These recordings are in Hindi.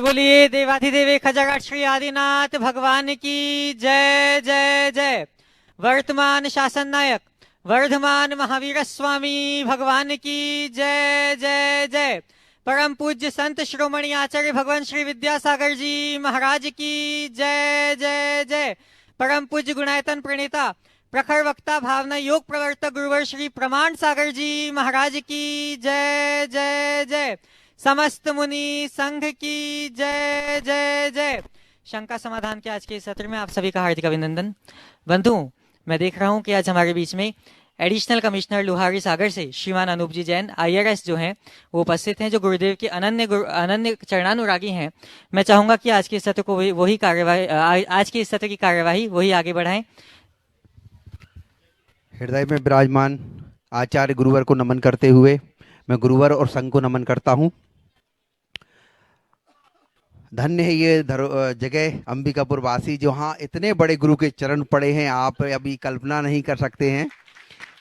बोलिए देवाधिदेव खजागढ़ श्री आदिनाथ भगवान की जय जय जय। वर्तमान शासन नायक वर्धमान महावीर स्वामी भगवान की जय जय जय। परम पूज्य संत श्रोमणी आचार्य भगवान श्री विद्यासागर जी महाराज की जय जय जय। परम पूज्य गुणायतन प्रणेता प्रखर वक्ता भावना योग प्रवर्तक गुरुवर श्री प्रमाण सागर जी महाराज की जय जय जय। समस्त मुनि संघ की जय जय जय। शंका समाधान के आज के इस सत्र में आप सभी का हार्दिक अभिनंदन। बंधु, मैं देख रहा हूं कि आज हमारे बीच में एडिशनल कमिश्नर लुहारी सागर से श्रीमान अनूप जी जैन IRS जो हैं वो उपस्थित हैं, जो गुरुदेव के अनन्य चरणानुरागी हैं। मैं चाहूंगा कि आज के इस सत्र को वही कार्यवाही आज के इस सत्र की कार्यवाही वही आगे बढ़ाएं। हृदय में विराजमान आचार्य गुरुवर को नमन करते हुए मैं गुरुवर और संघ को नमन करता हूं। धन्य है ये जगह अंबिकापुर वासी, जहाँ इतने बड़े गुरु के चरण पड़े हैं। आप अभी कल्पना नहीं कर सकते हैं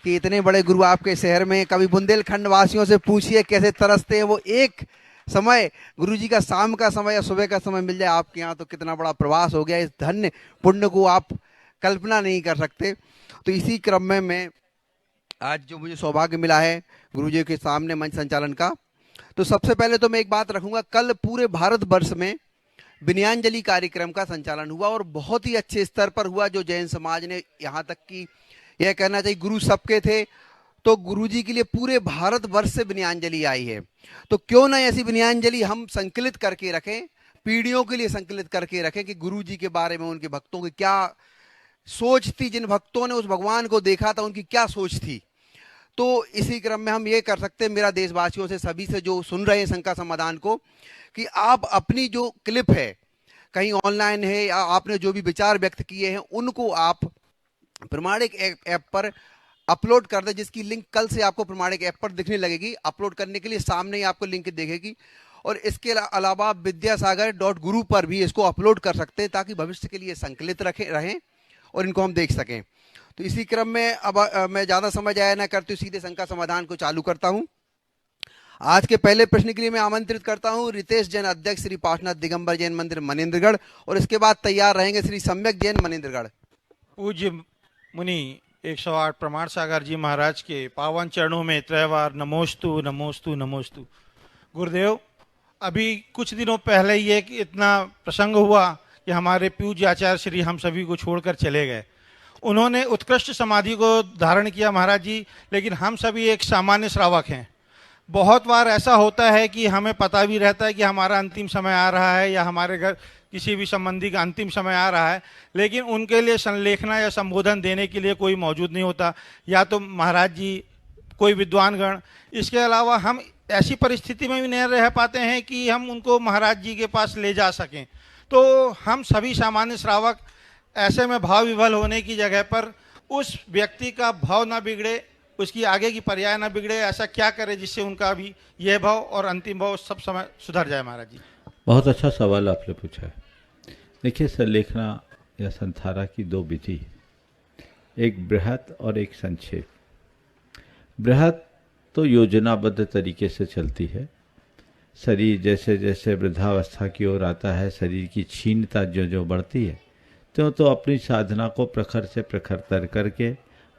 कि इतने बड़े गुरु आपके शहर में। कभी बुंदेलखंड वासियों से पूछिए कैसे तरसते हैं वो। एक समय गुरु जी का शाम का समय या सुबह का समय मिल जाए आपके यहाँ तो कितना बड़ा प्रवास हो गया। इस धन्य पुण्य को आप कल्पना नहीं कर सकते। तो इसी क्रम में मैं आज जो मुझे सौभाग्य मिला है गुरु जी के सामने मंच संचालन का, तो सबसे पहले तो मैं एक बात रखूंगा। कल पूरे भारतवर्ष में विनयांजलि कार्यक्रम का संचालन हुआ और बहुत ही अच्छे स्तर पर हुआ। जो जैन समाज ने, यहाँ तक कि यह कहना चाहिए गुरु सबके थे, तो गुरु जी के लिए पूरे भारतवर्ष से विनयांजलि आई है। तो क्यों ना ऐसी विनयांजलि हम संकलित करके रखें, पीढ़ियों के लिए संकलित करके रखें कि गुरु जी के बारे में उनके भक्तों की क्या सोच थी, जिन भक्तों ने उस भगवान को देखा था उनकी क्या सोच थी। तो इसी क्रम में हम ये कर सकते हैं, मेरा देशवासियों से सभी से जो सुन रहे हैं शंका समाधान को, कि आप अपनी जो क्लिप है कहीं ऑनलाइन है या आपने जो भी विचार व्यक्त किए हैं उनको आप प्रमाणिक ऐप पर अपलोड कर दें, जिसकी लिंक कल से आपको प्रमाणिक ऐप पर दिखने लगेगी। अपलोड करने के लिए सामने ही आपको लिंक दिखेगी। और इसके अलावा विद्यासागर.गुरु पर भी इसको अपलोड कर सकते हैं ताकि भविष्य के लिए संकलित रहें और इनको हम देख सकें। तो इसी क्रम में अब मैं ज़्यादा समय जाया ना करते सीधे शंका समाधान को चालू करता हूं। आज के पहले प्रश्न के लिए मैं आमंत्रित करता हूं रितेश जैन, अध्यक्ष श्री पार्श्वनाथ दिगंबर जैन मंदिर मनेंद्रगढ़, और इसके बाद तैयार रहेंगे श्री सम्यक जैन मनेंद्रगढ़। पूज्य मुनि 108 प्रमाण सागर जी महाराज के पावन चरणों में त्रैवार नमोस्तु नमोस्तु नमोस्तु। गुरुदेव, अभी कुछ दिनों पहले ये इतना प्रसंग हुआ कि हमारे पूज्य आचार्य श्री हम सभी को छोड़कर चले गए। उन्होंने उत्कृष्ट समाधि को धारण किया महाराज जी, लेकिन हम सभी एक सामान्य श्रावक हैं। बहुत बार ऐसा होता है कि हमें पता भी रहता है कि हमारा अंतिम समय आ रहा है या हमारे घर किसी भी संबंधी का अंतिम समय आ रहा है, लेकिन उनके लिए संलेखना या संबोधन देने के लिए कोई मौजूद नहीं होता, या तो महाराज जी कोई विद्वानगण। इसके अलावा हम ऐसी परिस्थिति में भी नहीं रह पाते हैं कि हम उनको महाराज जी के पास ले जा सकें। तो हम सभी सामान्य श्रावक ऐसे में भाव विभल होने की जगह पर उस व्यक्ति का भाव ना बिगड़े, उसकी आगे की पर्याय ना बिगड़े, ऐसा क्या करे जिससे उनका भी यह भाव और अंतिम भाव सब समय सुधर जाए महाराज जी। बहुत अच्छा सवाल आपने पूछा है। देखिए, संलेखना या संथारा की दो विधि है, एक बृहत और एक संक्षेप। बृहत तो योजनाबद्ध तरीके से चलती है। शरीर जैसे जैसे वृद्धावस्था की ओर आता है, शरीर की क्षीणता जो जो बढ़ती है, तो अपनी साधना को प्रखर से प्रखरतर करके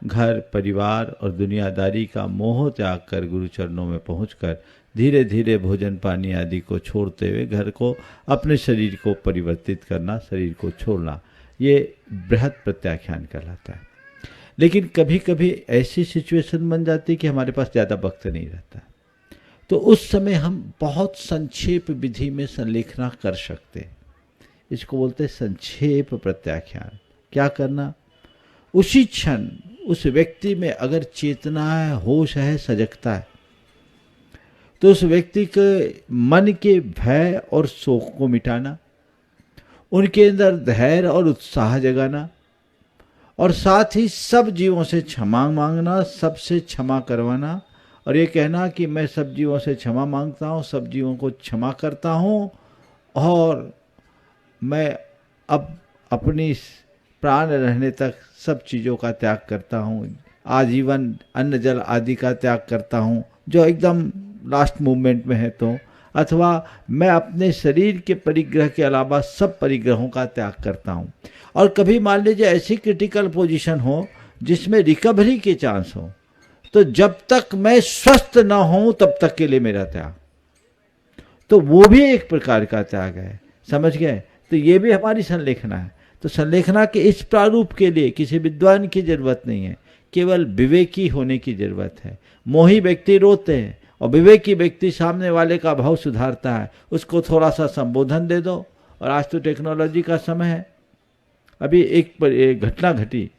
घर परिवार और दुनियादारी का मोह त्याग कर गुरु चरणों में पहुंचकर धीरे धीरे भोजन पानी आदि को छोड़ते हुए घर को, अपने शरीर को परिवर्तित करना, शरीर को छोड़ना, ये बृहत प्रत्याख्यान कहलाता है। लेकिन कभी कभी ऐसी सिचुएशन बन जाती कि हमारे पास ज़्यादा वक्त नहीं रहता, तो उस समय हम बहुत संक्षेप विधि में संलेखना कर सकते हैं। इसको बोलते हैं संक्षेप प्रत्याख्यान। क्या करना, उसी क्षण उस व्यक्ति में अगर चेतना है, होश है, सजगता है, तो उस व्यक्ति के मन के भय और शोक को मिटाना, उनके अंदर धैर्य और उत्साह जगाना, और साथ ही सब जीवों से क्षमा मांगना, सबसे क्षमा करवाना, और ये कहना कि मैं सब जीवों से क्षमा मांगता हूँ, सब जीवों को क्षमा करता हूँ, और मैं अब अपनी प्राण रहने तक सब चीज़ों का त्याग करता हूँ, आजीवन अन्न जल आदि का त्याग करता हूँ। जो एकदम लास्ट मूवमेंट में है तो अथवा मैं अपने शरीर के परिग्रह के अलावा सब परिग्रहों का त्याग करता हूँ। और कभी मान लीजिए ऐसी क्रिटिकल पोजीशन हो जिसमें रिकवरी के चांस हो, तो जब तक मैं स्वस्थ ना हूं तब तक के लिए मेरा त्याग, तो वो भी एक प्रकार का त्याग है। समझ गए? तो ये भी हमारी संलेखना है। तो संलेखना के इस प्रारूप के लिए किसी विद्वान की जरूरत नहीं है, केवल विवेकी होने की जरूरत है। मोही व्यक्ति रोते हैं और विवेकी व्यक्ति सामने वाले का भाव सुधारता है, उसको थोड़ा सा संबोधन दे दो। और आज तो टेक्नोलॉजी का समय है। अभी एक घटना घटी,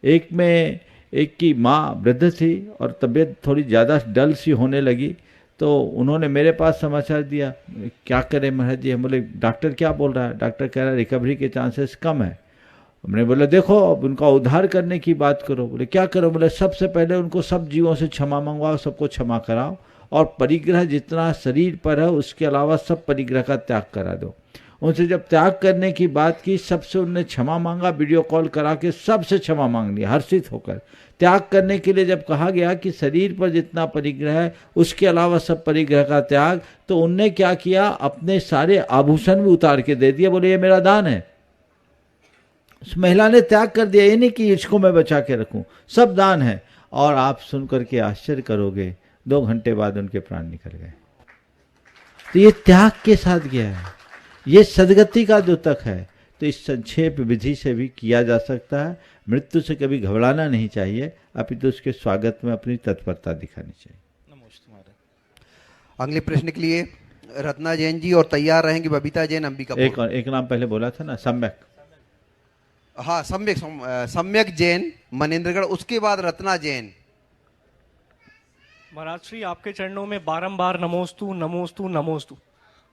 एक की माँ वृद्ध थी और तबीयत थोड़ी ज़्यादा डल सी होने लगी, तो उन्होंने मेरे पास समाचार दिया, क्या करें महाराज जी? हम बोले डॉक्टर क्या बोल रहा है? डॉक्टर कह रहा है रिकवरी के चांसेस कम है। हमने बोला देखो अब उनका उद्धार करने की बात करो। बोले क्या करो? बोले सबसे पहले उनको सब जीवों से क्षमा मंगवाओ, सबको क्षमा कराओ, और परिग्रह जितना शरीर पर है उसके अलावा सब परिग्रह का त्याग करा दो। उनसे जब त्याग करने की बात की, सबसे उनने क्षमा मांगा, वीडियो कॉल करा के सबसे क्षमा मांग लिया हर्षित होकर। त्याग करने के लिए जब कहा गया कि शरीर पर जितना परिग्रह है उसके अलावा सब परिग्रह का त्याग, तो उनने क्या किया, अपने सारे आभूषण भी उतार के दे दिए। बोले ये मेरा दान है। उस महिला ने त्याग कर दिया, ये नहीं कि इसको मैं बचा के रखूं, सब दान है। और आप सुनकर के आश्चर्य करोगे, 2 घंटे बाद उनके प्राण निकल गए। तो ये त्याग के साथ गया है, ये सदगति का द्योतक है। तो इस संक्षेप विधि से भी किया जा सकता है। मृत्यु से कभी घबराना नहीं चाहिए, अपितु उसके स्वागत में अपनी तत्परता दिखानी चाहिए। नमस्ते महाराज। अगले प्रश्न के लिए रत्ना जैन जी, और तैयार रहेंगे बबीता जैन, अंबिकापुर। एक नाम पहले बोला था ना, सम्यक। हाँ, सम्यक जैन मनेन्द्रगढ़, उसके बाद रत्ना जैन। महाराज श्री आपके चरणों में बारंबार नमोस्तु नमोस्तु नमोस्तु।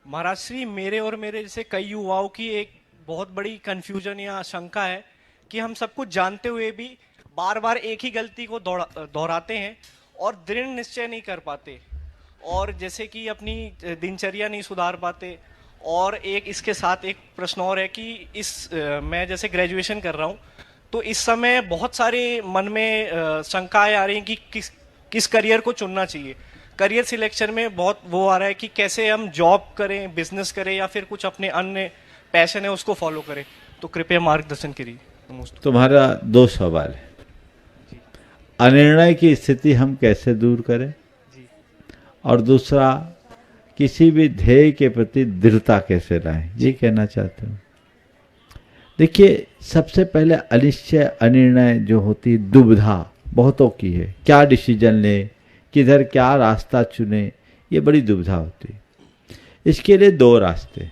महाराज श्री मेरे और मेरे जैसे कई युवाओं की एक बहुत बड़ी कंफ्यूजन या शंका है कि हम सब कुछ जानते हुए भी बार बार एक ही गलती को दोहराते हैं और दृढ़ निश्चय नहीं कर पाते, और जैसे कि अपनी दिनचर्या नहीं सुधार पाते। और एक इसके साथ एक प्रश्न और है कि मैं जैसे ग्रेजुएशन कर रहा हूँ, तो इस समय बहुत सारे मन में शंकाएं आ रही हैं कि किस करियर को चुनना चाहिए। करियर सिलेक्शन में बहुत वो आ रहा है कि कैसे हम जॉब करें, बिजनेस करें, या फिर कुछ अपने अन्य पैशन है उसको फॉलो करें। तो कृपया मार्गदर्शन करिए। नमस्ते। तुम्हारा 2 सवाल है। अनिर्णय की स्थिति हम कैसे दूर करें, और दूसरा किसी भी ध्येय के प्रति दृढ़ता कैसे लाएं, ये कहना चाहते हूँ। देखिए, सबसे पहले अनिश्चय अनिर्णय जो होती दुविधा बहुतों की है, क्या डिसीजन लें, किधर क्या रास्ता चुने, ये बड़ी दुविधा होती है। इसके लिए 2 रास्ते।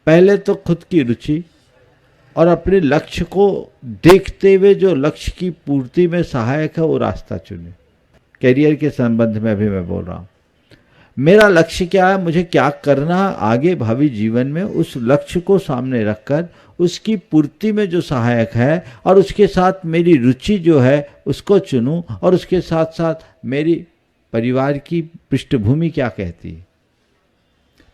पहले तो खुद की रुचि और अपने लक्ष्य को देखते हुए जो लक्ष्य की पूर्ति में सहायक है वो रास्ता चुने। करियर के संबंध में भी मैं बोल रहा हूँ, मेरा लक्ष्य क्या है, मुझे क्या करना है आगे भावी जीवन में, उस लक्ष्य को सामने रखकर उसकी पूर्ति में जो सहायक है, और उसके साथ मेरी रुचि जो है उसको चुनूं, और उसके साथ साथ मेरी परिवार की पृष्ठभूमि क्या कहती है,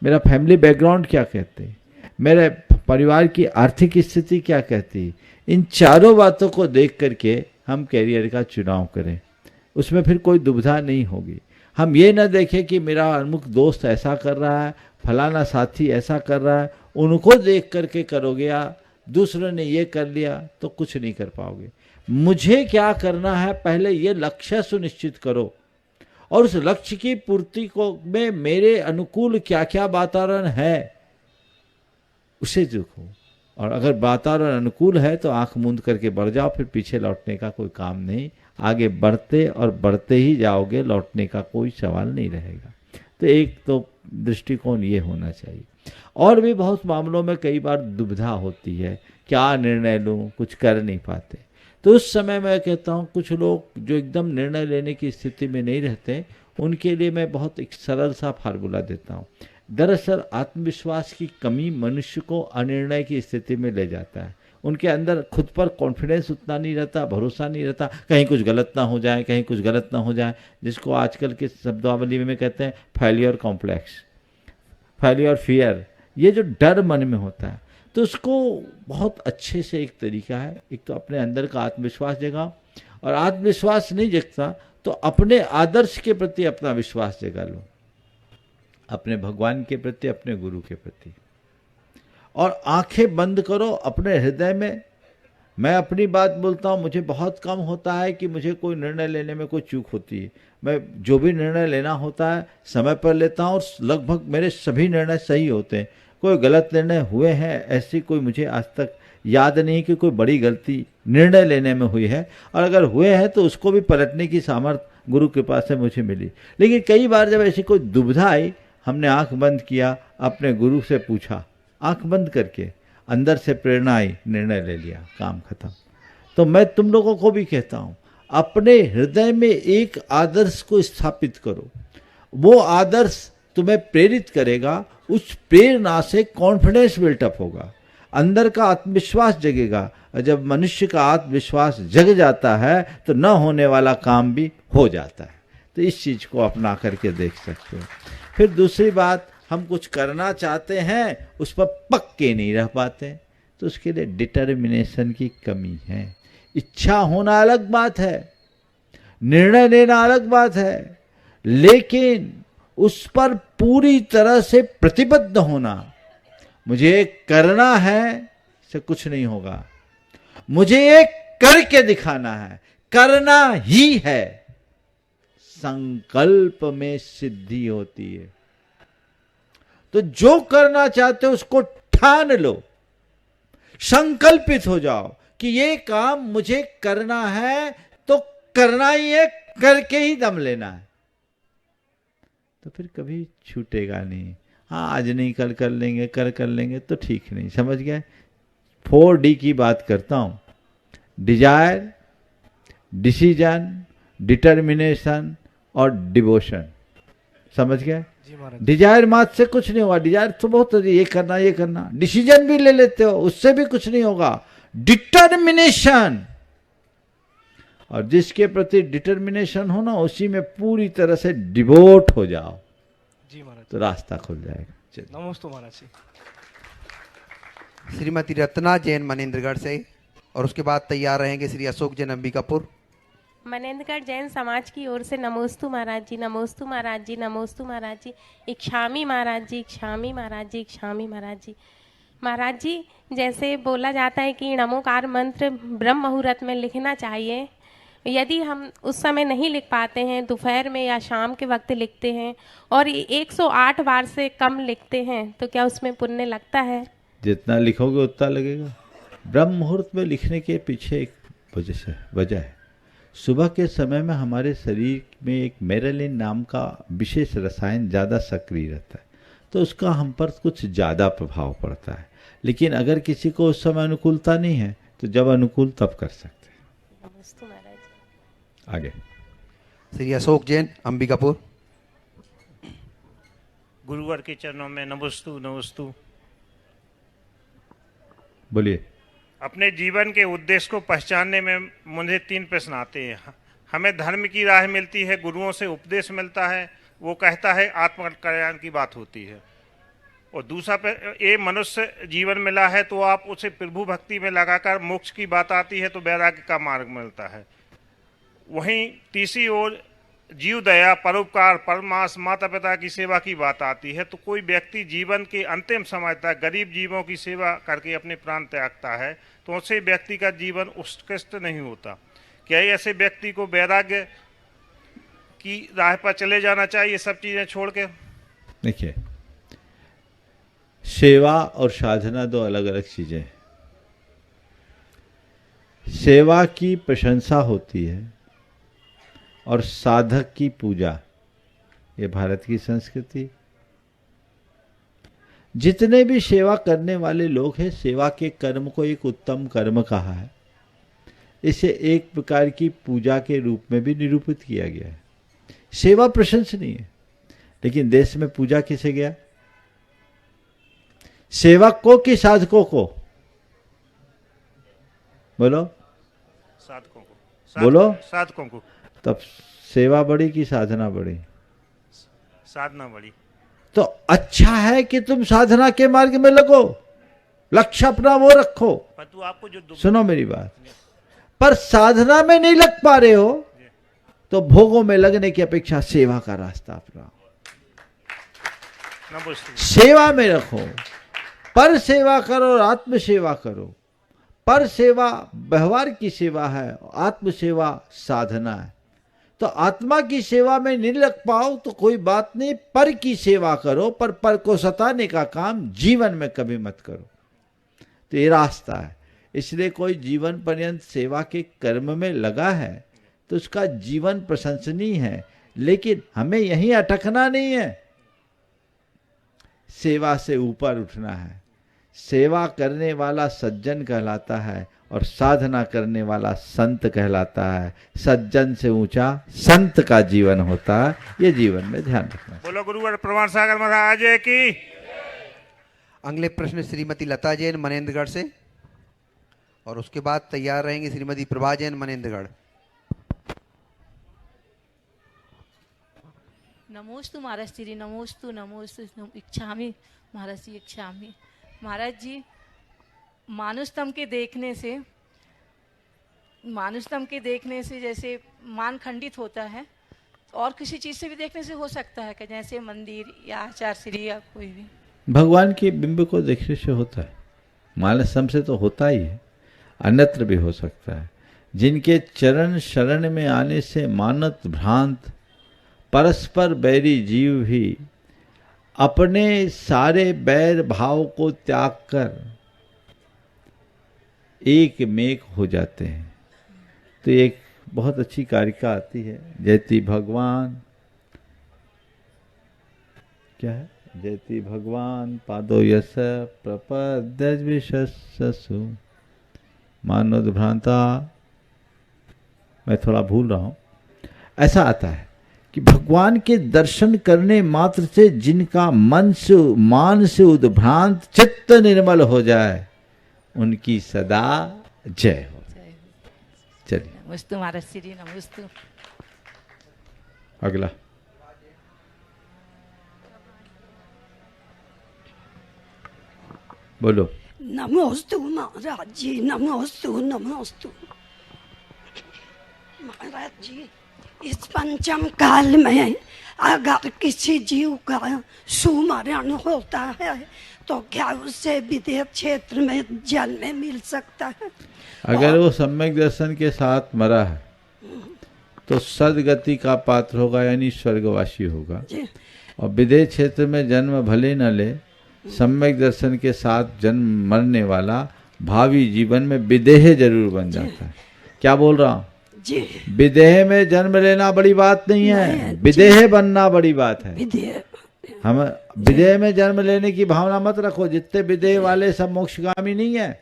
मेरा फैमिली बैकग्राउंड क्या कहते हैं, मेरे परिवार की आर्थिक स्थिति क्या कहती है। इन चारों बातों को देख करके हम कैरियर का चुनाव करें, उसमें फिर कोई दुविधा नहीं होगी। हम ये ना देखें कि मेरा अमुक दोस्त ऐसा कर रहा है, फलाना साथी ऐसा कर रहा है, उनको देख करके करोगे या दूसरों ने ये कर लिया तो कुछ नहीं कर पाओगे। मुझे क्या करना है, पहले ये लक्ष्य सुनिश्चित करो, और उस लक्ष्य की पूर्ति को में मेरे अनुकूल क्या क्या वातावरण है उसे देखो। और अगर वातावरण अनुकूल है तो आंख मूंद करके बढ़ जाओ, फिर पीछे लौटने का कोई काम नहीं। आगे बढ़ते और बढ़ते ही जाओगे, लौटने का कोई सवाल नहीं रहेगा। तो एक तो दृष्टिकोण ये होना चाहिए। और भी बहुत मामलों में कई बार दुविधा होती है, क्या निर्णय लूँ, कुछ कर नहीं पाते। तो उस समय मैं कहता हूँ, कुछ लोग जो एकदम निर्णय लेने की स्थिति में नहीं रहते, उनके लिए मैं बहुत एक सरल सा फार्मूला देता हूँ। दरअसल आत्मविश्वास की कमी मनुष्य को अनिर्णय की स्थिति में ले जाता है। उनके अंदर खुद पर कॉन्फिडेंस उतना नहीं रहता, भरोसा नहीं रहता, कहीं कुछ गलत ना हो जाए, कहीं कुछ गलत ना हो जाए, जिसको आजकल के शब्दावली में कहते हैं फेलियर कॉम्प्लेक्स, फेलियर फियर। ये जो डर मन में होता है, तो उसको बहुत अच्छे से एक तरीका है, एक तो अपने अंदर का आत्मविश्वास जगाओ, और आत्मविश्वास नहीं जगता तो अपने आदर्श के प्रति अपना विश्वास जगा लो। अपने भगवान के प्रति, अपने गुरु के प्रति। और आंखें बंद करो अपने हृदय में। मैं अपनी बात बोलता हूँ, मुझे बहुत कम होता है कि मुझे कोई निर्णय लेने में कोई चूक होती है। मैं जो भी निर्णय लेना होता है समय पर लेता हूँ और लगभग मेरे सभी निर्णय सही होते हैं। कोई गलत निर्णय हुए हैं ऐसी कोई मुझे आज तक याद नहीं कि कोई बड़ी गलती निर्णय लेने में हुई है, और अगर हुए हैं तो उसको भी पलटने की सामर्थ्य गुरु कृपा से मुझे मिली। लेकिन कई बार जब ऐसी कोई दुविधा आई, हमने आंख बंद किया, अपने गुरु से पूछा, आंख बंद करके अंदर से प्रेरणा आई, निर्णय ले लिया, काम खत्म। तो मैं तुम लोगों को भी कहता हूं, अपने हृदय में एक आदर्श को स्थापित करो। वो आदर्श तुम्हें प्रेरित करेगा, उस प्रेरणा से कॉन्फिडेंस बिल्टअप होगा, अंदर का आत्मविश्वास जगेगा। और जब मनुष्य का आत्मविश्वास जग जाता है तो न होने वाला काम भी हो जाता है। तो इस चीज को अपना करके देख सकते हो। फिर दूसरी बात, हम कुछ करना चाहते हैं, उस पर पक्के नहीं रह पाते, तो उसके लिए डिटर्मिनेशन की कमी है। इच्छा होना अलग बात है, निर्णय लेना अलग बात है, लेकिन उस पर पूरी तरह से प्रतिबद्ध होना। मुझे करना है से कुछ नहीं होगा, मुझे एक करके दिखाना है, करना ही है। संकल्प में सिद्धि होती है। तो जो करना चाहते हो उसको ठान लो, संकल्पित हो जाओ कि ये काम मुझे करना है, तो करना ही है, करके ही दम लेना है। तो फिर कभी छूटेगा नहीं। हाँ, आज नहीं कल कर लेंगे, कर लेंगे तो ठीक नहीं। समझ गए? 4D की बात करता हूं, डिजायर, डिसीजन, डिटर्मिनेशन और डिवोशन। समझ गए? डिजायर मात से कुछ नहीं होगा। डिजायर तो बहुत ये करना। डिसीजन भी ले लेते हो, उससे भी कुछ नहीं होगा। डिटर्मिनेशन, और जिसके प्रति डिटर्मिनेशन हो ना, उसी में पूरी तरह से डिवोट हो जाओ जी महाराज, तो रास्ता खुल जाएगा। नमस्ते महाराज जी। श्रीमती रत्ना जैन मनेन्द्रगढ़ से, और उसके बाद तैयार रहेंगे श्री अशोक जैन अंबिकापुर। मनेन्द्रगढ़ जैन समाज की ओर से नमोस्तु महाराज जी, नमोस्तु महाराज जी, नमोस्तु महाराज जी। इक्षामी महाराज जी, इक्षामी महाराज जी, इक्षामी महाराज जी। महाराज जी, जैसे बोला जाता है कि नमोकार मंत्र ब्रह्म मुहूर्त में लिखना चाहिए, यदि हम उस समय नहीं लिख पाते हैं, दोपहर में या शाम के वक्त लिखते हैं और 108 बार से कम लिखते हैं, तो क्या उसमें पुण्य लगता है? जितना लिखोगे उतना लगेगा। ब्रह्म मुहूर्त में लिखने के पीछे एक वजह है। सुबह के समय में हमारे शरीर में एक मेलानिन नाम का विशेष रसायन ज़्यादा सक्रिय रहता है, तो उसका हम पर कुछ ज़्यादा प्रभाव पड़ता है। लेकिन अगर किसी को उस समय अनुकूलता नहीं है, तो जब अनुकूल तब कर सकते हैं। नमोस्तु महाराज जी। आगे श्री अशोक जैन अंबिकापुर। गुरुवर के चरणों में नमोस्तु। बोलिए। अपने जीवन के उद्देश्य को पहचानने में मुझे 3 प्रश्न आते हैं। हमें धर्म की राह मिलती है, गुरुओं से उपदेश मिलता है, वो कहता है आत्म कल्याण की बात होती है। और दूसरा ये मनुष्य जीवन मिला है तो आप उसे प्रभु भक्ति में लगाकर मोक्ष की बात आती है तो वैराग्य का मार्ग मिलता है। वहीं तीसरी ओर जीव दया, परोपकार, परमास, माता पिता की सेवा की बात आती है। तो कोई व्यक्ति जीवन के अंतिम समय तक गरीब जीवों की सेवा करके अपने प्राण त्यागता है, तो उसे व्यक्ति का जीवन उत्कृष्ट नहीं होता। क्या ऐसे व्यक्ति को वैराग्य की राह पर चले जाना चाहिए, सब चीजें छोड़ के? देखिए, सेवा और साधना दो अलग अलग चीजें हैं। सेवा की प्रशंसा होती है और साधक की पूजा, ये भारत की संस्कृति। जितने भी सेवा करने वाले लोग हैं, सेवा के कर्म को एक उत्तम कर्म कहा है। इसे एक प्रकार की पूजा के रूप में भी निरूपित किया गया है। सेवा प्रशंसनीय है, लेकिन देश में पूजा किसे गया? सेवक को कि साधकों को? बोलो, साधकों को। बोलो, साधकों को। तब सेवा बढ़ी कि साधना बढ़ी? साधना बढ़ी। तो अच्छा है कि तुम साधना के मार्ग में लगो, लक्ष्य अपना वो रखो। परंतु आपको जो सुनो मेरी बात, पर साधना में नहीं लग पा रहे हो तो भोगों में लगने की अपेक्षा सेवा का रास्ता अपनाओ। नमोस्तु। सेवा में रखो, पर सेवा करो और आत्म सेवा करो। पर सेवा व्यवहार की सेवा है, आत्म सेवा साधना है। तो आत्मा की सेवा में नहीं लग पाओ तो कोई बात नहीं, पर की सेवा करो, पर को सताने का काम जीवन में कभी मत करो। तो ये रास्ता है। इसलिए कोई जीवन पर्यंत सेवा के कर्म में लगा है तो उसका जीवन प्रशंसनीय है, लेकिन हमें यहीं अटकना नहीं है, सेवा से ऊपर उठना है। सेवा करने वाला सज्जन कहलाता है और साधना करने वाला संत कहलाता है। सज्जन से ऊंचा संत का जीवन होता है, ये जीवन में ध्यान रखना। बोलो गुरुवर प्रमाण सागर महाराज की। अगले प्रश्न श्रीमती लता जैन मनेन्द्रगढ़ से, और उसके बाद तैयार रहेंगे श्रीमती प्रभा जैन मनेन्द्रगढ़। नमोस्तु महाराज श्री, नमोस्तु नमोस्तु इच्छामि महाराज जी, इच्छामि महाराज जी। मानुषतम के देखने से जैसे मान खंडित होता है, और किसी चीज से भी देखने से हो सकता है कि जैसे मंदिर या आचार श्री या कोई भी भगवान के बिंब को देखने से होता है। मानसम से तो होता ही है, अन्यत्र भी हो सकता है। जिनके चरण शरण में आने से मानत भ्रांत परस्पर बैरी जीव भी अपने सारे बैर भाव को त्याग कर एक मेक हो जाते हैं। तो एक बहुत अच्छी कारिका आती है, जयति भगवान, क्या है, जयति भगवान पादो यस प्रपद्यसु मानोद भ्रांता, मैं थोड़ा भूल रहा हूं। ऐसा आता है कि भगवान के दर्शन करने मात्र से जिनका मान से उद्भ्रांत चित्त निर्मल हो जाए, उनकी सदा जय हो। चलिए नमोस्तु महाराज श्री, नमोस्तु। अगला बोलो। नमोस्तु महाराज जी, नमोस्तु नमोस्तु महाराज जी। इस पंचम काल में अगर किसी जीव का सुमरण होता है तो क्या उससे विदेह क्षेत्र में जन्म मिल सकता है? अगर वो सम्यक दर्शन के साथ मरा है तो सदगति का पात्र होगा, यानी स्वर्गवासी होगा। और विदेह क्षेत्र में जन्म भले न ले, सम्यक दर्शन के साथ जन्म मरने वाला भावी जीवन में विदेह जरूर बन जाता है। क्या बोल रहा हूँ? विदेह में जन्म लेना बड़ी बात नहीं है, विदेह बनना बड़ी बात है। हम विदेह में जन्म लेने की भावना मत रखो। जितने विदेह वाले सब मोक्षगामी नहीं है।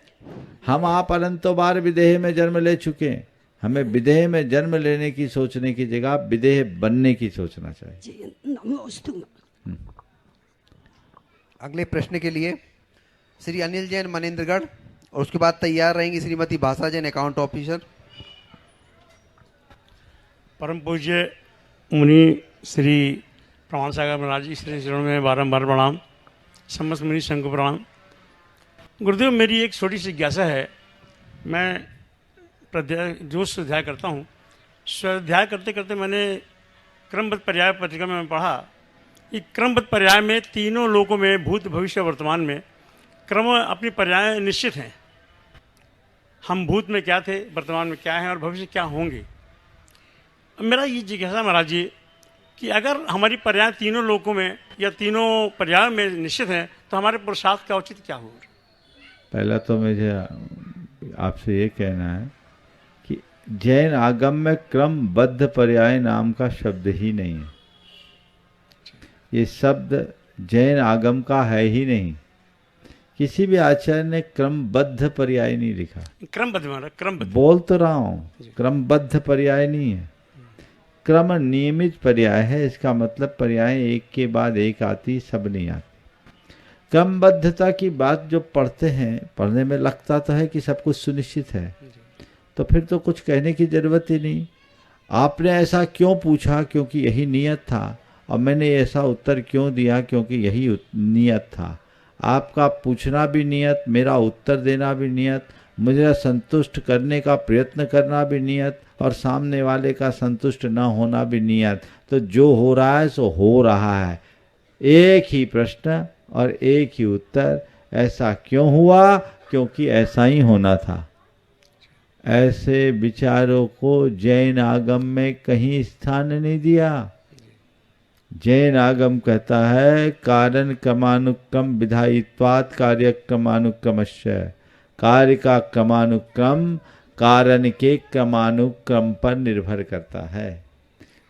हम आप अनंतों बार विदेह में जन्म ले चुके हैं। हमें विदेह में जन्म लेने की सोचने की जगह विदेह बनने की सोचना चाहिए। अगले प्रश्न के लिए श्री अनिल जैन मनेन्द्रगढ़, और उसके बाद तैयार रहेंगी श्रीमती भाषा जैन अकाउंट ऑफिसर। परम पूज्य मुनि श्री प्रमाण सागर महाराज जी श्री चरणों में बारंबार प्रणाम। समस्त मुनि संघ को प्रणाम। गुरुदेव, मेरी एक छोटी सी जिज्ञासा है। मैं जो स्वाध्याय करता हूँ, स्वाध्याय करते करते मैंने क्रमबद्ध पर्याय पत्रिका में पढ़ा कि क्रमबद्ध पर्याय में तीनों लोकों में भूत भविष्य वर्तमान में क्रम अपनी पर्याय निश्चित हैं। हम भूत में क्या थे, वर्तमान में क्या हैं और भविष्य क्या होंगे। मेरा ये जिज्ञासा महाराज जी कि अगर हमारी पर्याय तीनों लोकों में या तीनों पर्याय में निश्चित हैं तो हमारे पुरुषार्थ का औचित्य क्या होगा? पहला तो मुझे आपसे ये कहना है कि जैन आगम में क्रमबद्ध पर्याय नाम का शब्द ही नहीं है। ये शब्द जैन आगम का है ही नहीं। किसी भी आचार्य ने क्रमबद्ध पर्याय नहीं लिखा। क्रमबद्ध बोल तो रहा हूँ, क्रमबद्ध पर्याय नहीं है, क्रम नियमित पर्याय है। इसका मतलब पर्याय एक के बाद एक आती, सब नहीं आती। क्रमबद्धता की बात जो पढ़ते हैं, पढ़ने में लगता तो है कि सब कुछ सुनिश्चित है, तो फिर तो कुछ कहने की जरूरत ही नहीं। आपने ऐसा क्यों पूछा? क्योंकि यही नियत था। और मैंने ऐसा उत्तर क्यों दिया? क्योंकि यही नियत था। आपका पूछना भी नियत, मेरा उत्तर देना भी नियत, मुझे संतुष्ट करने का प्रयत्न करना भी नियत, और सामने वाले का संतुष्ट न होना भी नियत। तो जो हो रहा है सो हो रहा है। एक ही प्रश्न और एक ही उत्तर, ऐसा क्यों हुआ? क्योंकि ऐसा ही होना था। ऐसे विचारों को जैन आगम में कहीं स्थान नहीं दिया। जैन आगम कहता है कारण क्रमानुक्रम विधायित्वात् कार्य क्रमानुक्रमस्य, कार्य का क्रमानुक्रम कारण के क्रमानुक्रम पर निर्भर करता है।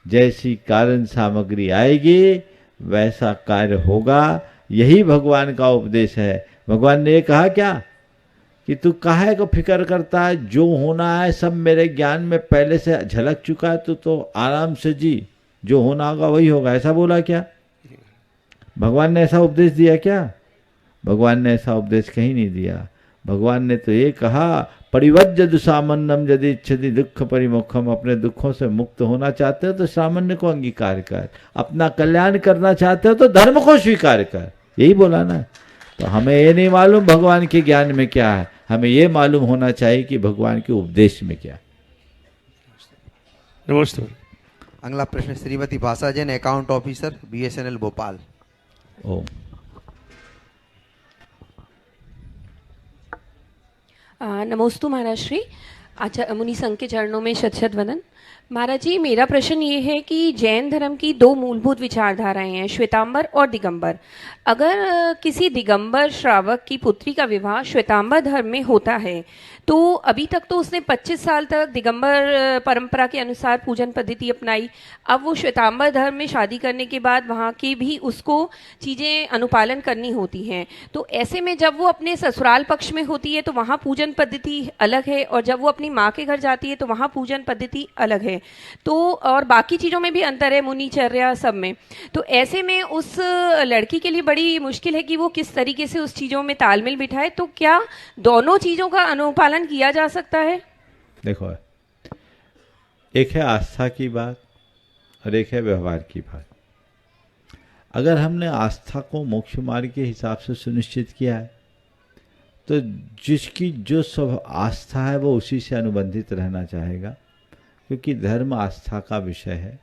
जैसी कारण सामग्री आएगी वैसा कार्य होगा। यही भगवान का उपदेश है। भगवान ने कहा क्या कि तू काहे को फिक्र करता है, जो होना है सब मेरे ज्ञान में पहले से झलक चुका है, तो आराम से जी, जो होना होगा वही होगा। ऐसा बोला क्या? भगवान ने ऐसा उपदेश दिया क्या? भगवान ने ऐसा उपदेश कहीं नहीं दिया। भगवान ने तो ये कहा परिवज्जतु सामान्यम यदि इच्छति दुख परिमुखम, अपने दुखों से मुक्त होना चाहते हो तो सामान्य को अंगीकार कर, अपना कल्याण करना चाहते हो तो धर्म को स्वीकार कर। यही बोला ना। तो हमें ये नहीं मालूम भगवान के ज्ञान में क्या है, हमें ये मालूम होना चाहिए कि भगवान के उपदेश में क्या है। नमस्ते। अगला प्रश्न Shrimati Bhasha Jain, account officer, BSNL Bhopal. ओम। नमोस्तु महाराज श्री। आचार्य मुनि संघ के चरणों में शत शत वंदन। महाराज जी, मेरा प्रश्न ये है कि जैन धर्म की दो मूलभूत विचारधाराएं हैं, श्वेतांबर और दिगंबर। अगर किसी दिगंबर श्रावक की पुत्री का विवाह श्वेतांबर धर्म में होता है तो अभी तक तो उसने 25 साल तक दिगंबर परंपरा के अनुसार पूजन पद्धति अपनाई। अब वो श्वेतांबर धर्म में शादी करने के बाद वहाँ की भी उसको चीज़ें अनुपालन करनी होती हैं। तो ऐसे में जब वो अपने ससुराल पक्ष में होती है तो वहाँ पूजन पद्धति अलग है, और जब वो अपनी माँ के घर जाती है तो वहाँ पूजन पद्धति अलग है। तो और बाकी चीज़ों में भी अंतर है, मुनिचर्या सब में। तो ऐसे में उस लड़की के लिए बड़ी मुश्किल है कि वो किस तरीके से उस चीज़ों में तालमेल बिठाए। तो क्या दोनों चीज़ों का अनुपालन किया जा सकता है? देखो, एक है आस्था की बात और एक है व्यवहार की बात। अगर हमने आस्था को मोक्ष मार्ग के हिसाब से सुनिश्चित किया है तो जिसकी जो सब आस्था है वो उसी से अनुबंधित रहना चाहेगा, क्योंकि धर्म आस्था का विषय है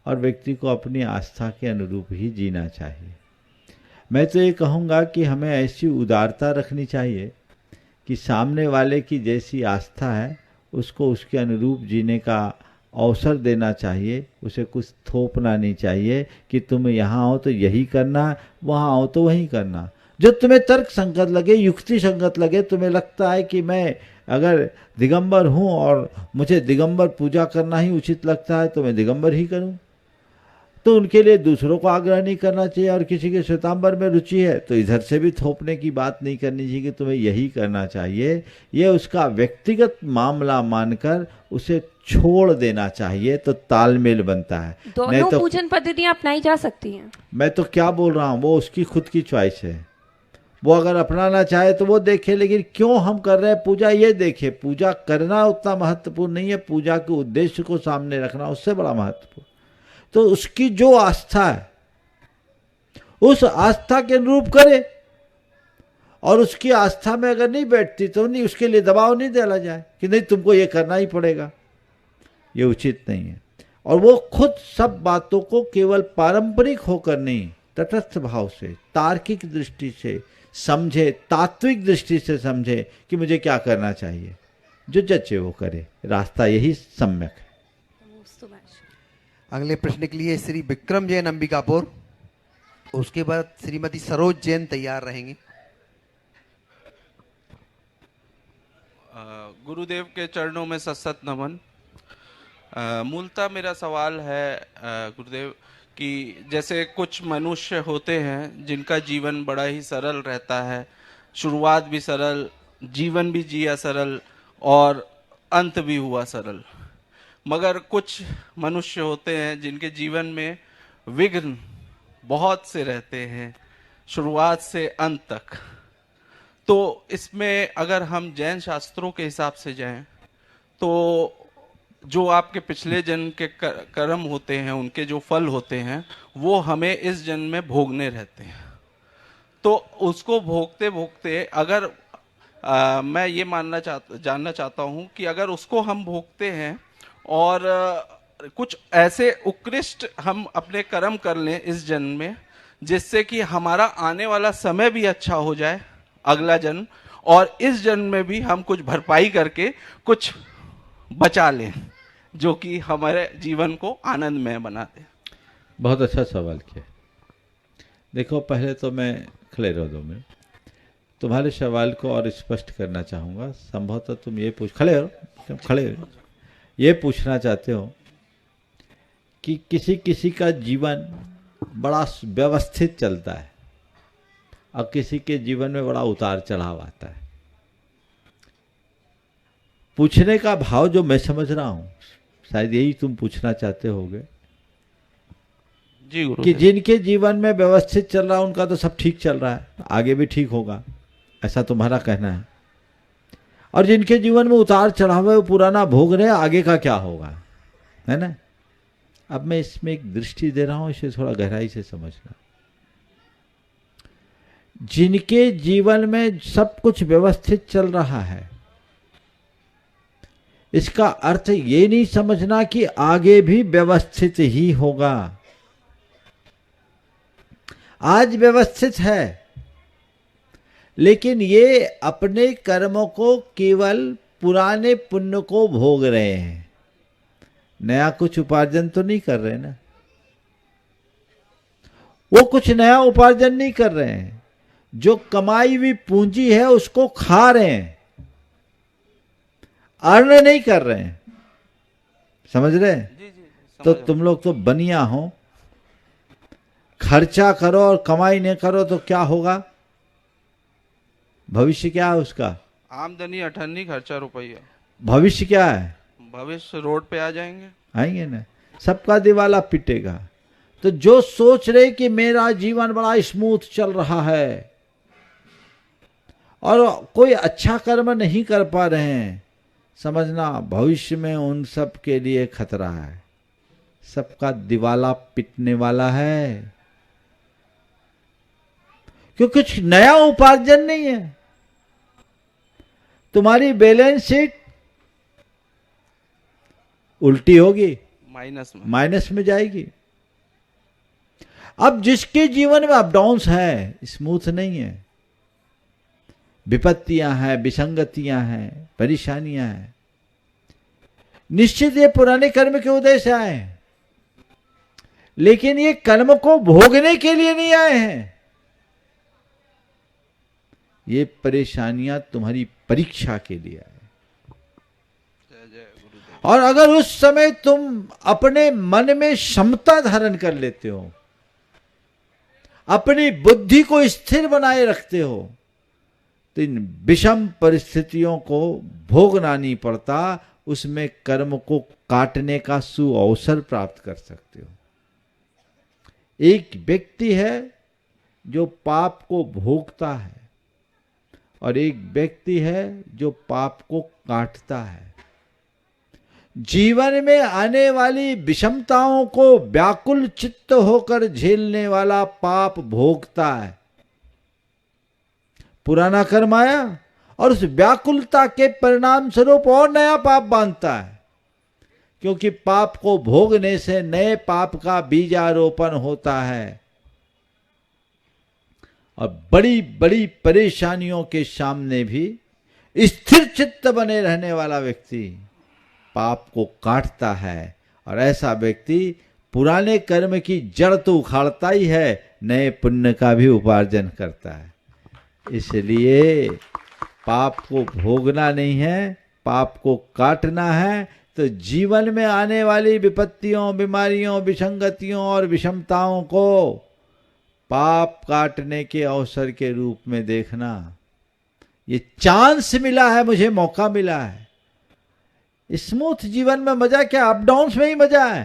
और व्यक्ति को अपनी आस्था के अनुरूप ही जीना चाहिए। मैं तो ये कहूँगा कि हमें ऐसी उदारता रखनी चाहिए कि सामने वाले की जैसी आस्था है उसको उसके अनुरूप जीने का अवसर देना चाहिए। उसे कुछ थोपना नहीं चाहिए कि तुम यहाँ हो तो यही करना, वहाँ हो तो वही करना। जो तुम्हें तर्क संगत लगे, युक्ति संगत लगे, तुम्हें लगता है कि मैं अगर दिगंबर हूँ और मुझे दिगंबर पूजा करना ही उचित लगता है तो मैं दिगंबर ही करूँ, तो उनके लिए दूसरों को आग्रह नहीं करना चाहिए। और किसी के श्वेतांबर में रुचि है तो इधर से भी थोपने की बात नहीं करनी चाहिए कि तुम्हें यही करना चाहिए। ये उसका व्यक्तिगत मामला मानकर उसे छोड़ देना चाहिए, तो तालमेल बनता है। दोनों तो पूजन पद्धतियां अपनाई जा सकती हैं। मैं तो क्या बोल रहा हूँ, वो उसकी खुद की चॉइस है। वो अगर अपनाना चाहे तो वो देखे, लेकिन क्यों हम कर रहे हैं पूजा ये देखे। पूजा करना उतना महत्वपूर्ण नहीं है, पूजा के उद्देश्य को सामने रखना उससे बड़ा महत्वपूर्ण। तो उसकी जो आस्था है उस आस्था के अनुरूप करे, और उसकी आस्था में अगर नहीं बैठती तो नहीं, उसके लिए दबाव नहीं डाला जाए कि नहीं तुमको ये करना ही पड़ेगा। ये उचित नहीं है। और वो खुद सब बातों को केवल पारंपरिक होकर नहीं, तटस्थ भाव से, तार्किक दृष्टि से समझे, तात्विक दृष्टि से समझे कि मुझे क्या करना चाहिए। जो जचे वो करे, रास्ता यही सम्यक है। अगले प्रश्न के लिए श्री विक्रम जैन, अंबिकापुर। उसके बाद श्रीमती सरोज जैन तैयार रहेंगी। गुरुदेव के चरणों में सत नमन। मूलतः मेरा सवाल है गुरुदेव कि जैसे कुछ मनुष्य होते हैं जिनका जीवन बड़ा ही सरल रहता है, शुरुआत भी सरल, जीवन भी जिया सरल और अंत भी हुआ सरल, मगर कुछ मनुष्य होते हैं जिनके जीवन में विघ्न बहुत से रहते हैं, शुरुआत से अंत तक। तो इसमें अगर हम जैन शास्त्रों के हिसाब से जाएं तो जो आपके पिछले जन्म के कर्म होते हैं, उनके जो फल होते हैं, वो हमें इस जन्म में भोगने रहते हैं। तो उसको भोगते भोगते अगर मैं ये जानना चाहता हूँ कि अगर उसको हम भोगते हैं और कुछ ऐसे उत्कृष्ट हम अपने कर्म कर लें इस जन्म में जिससे कि हमारा आने वाला समय भी अच्छा हो जाए, अगला जन्म, और इस जन्म में भी हम कुछ भरपाई करके कुछ बचा लें जो कि हमारे जीवन को आनंदमय बना दे। बहुत अच्छा सवाल किया। देखो, पहले तो मैं खड़े रहो 2 मिनट, तुम्हारे सवाल को और स्पष्ट करना चाहूँगा। संभवतः तुम ये खड़े हो, तुम खड़े हो, ये पूछना चाहते हो कि किसी का जीवन बड़ा व्यवस्थित चलता है और किसी के जीवन में बड़ा उतार चढ़ाव आता है। पूछने का भाव जो मैं समझ रहा हूं, शायद यही तुम पूछना चाहते होगे जी कि जिनके जीवन में व्यवस्थित चल रहा है उनका तो सब ठीक चल रहा है, आगे भी ठीक होगा, ऐसा तुम्हारा कहना है। और जिनके जीवन में उतार चढ़ाव है, वो पुराना भोग रहे, आगे का क्या होगा, है ना। अब मैं इसमें एक दृष्टि दे रहा हूं, इसे थोड़ा गहराई से समझना। जिनके जीवन में सब कुछ व्यवस्थित चल रहा है, इसका अर्थ ये नहीं समझना कि आगे भी व्यवस्थित ही होगा। आज व्यवस्थित है, लेकिन ये अपने कर्मों को केवल पुराने पुण्य को भोग रहे हैं, नया कुछ उपार्जन तो नहीं कर रहे ना। वो कुछ नया उपार्जन नहीं कर रहे हैं, जो कमाई हुई पूंजी है उसको खा रहे हैं, अर्न नहीं कर रहे हैं। समझ रहे हैं? जी, तो तुम लोग तो बनिया हो, खर्चा करो और कमाई नहीं करो तो क्या होगा, भविष्य क्या है उसका? आमदनी 98, खर्चा रुपया। भविष्य क्या है? भविष्य रोड पे आ जाएंगे, आएंगे ना, सबका दिवाला पिटेगा। तो जो सोच रहे कि मेरा जीवन बड़ा स्मूथ चल रहा है और कोई अच्छा कर्म नहीं कर पा रहे हैं, समझना भविष्य में उन सब के लिए खतरा है, सबका दिवाला पिटने वाला है, क्योंकि कुछ नया उपार्जन नहीं है। तुम्हारी बैलेंस शीट उल्टी होगी, माइनस में जाएगी। अब जिसके जीवन में अपडाउन्स है, स्मूथ नहीं है, विपत्तियां हैं, विसंगतियां हैं, परेशानियां हैं, निश्चित ये पुराने कर्म के उदय से आए हैं, लेकिन ये कर्म को भोगने के लिए नहीं आए हैं। ये परेशानियां तुम्हारी परीक्षा के लिए आए। और अगर उस समय तुम अपने मन में क्षमता धारण कर लेते हो, अपनी बुद्धि को स्थिर बनाए रखते हो, तो इन विषम परिस्थितियों को भोगना नहीं पड़ता, उसमें कर्म को काटने का सुअवसर प्राप्त कर सकते हो। एक व्यक्ति है जो पाप को भोगता है और एक व्यक्ति है जो पाप को काटता है। जीवन में आने वाली विषमताओं को व्याकुल चित्त होकर झेलने वाला पाप भोगता है। पुराना कर्म आया और उस व्याकुलता के परिणाम स्वरूप और नया पाप बांधता है, क्योंकि पाप को भोगने से नए पाप का बीजारोपण होता है। और बड़ी बड़ी परेशानियों के सामने भी स्थिर चित्त बने रहने वाला व्यक्ति पाप को काटता है, और ऐसा व्यक्ति पुराने कर्म की जड़ तो उखाड़ता ही है, नए पुण्य का भी उपार्जन करता है। इसलिए पाप को भोगना नहीं है, पाप को काटना है। तो जीवन में आने वाली विपत्तियों, बीमारियों, विसंगतियों और विषमताओं को पाप काटने के अवसर के रूप में देखना। ये चांस मिला है, मुझे मौका मिला है। स्मूथ जीवन में मजा क्या, अप डाउन्स में ही मजा है।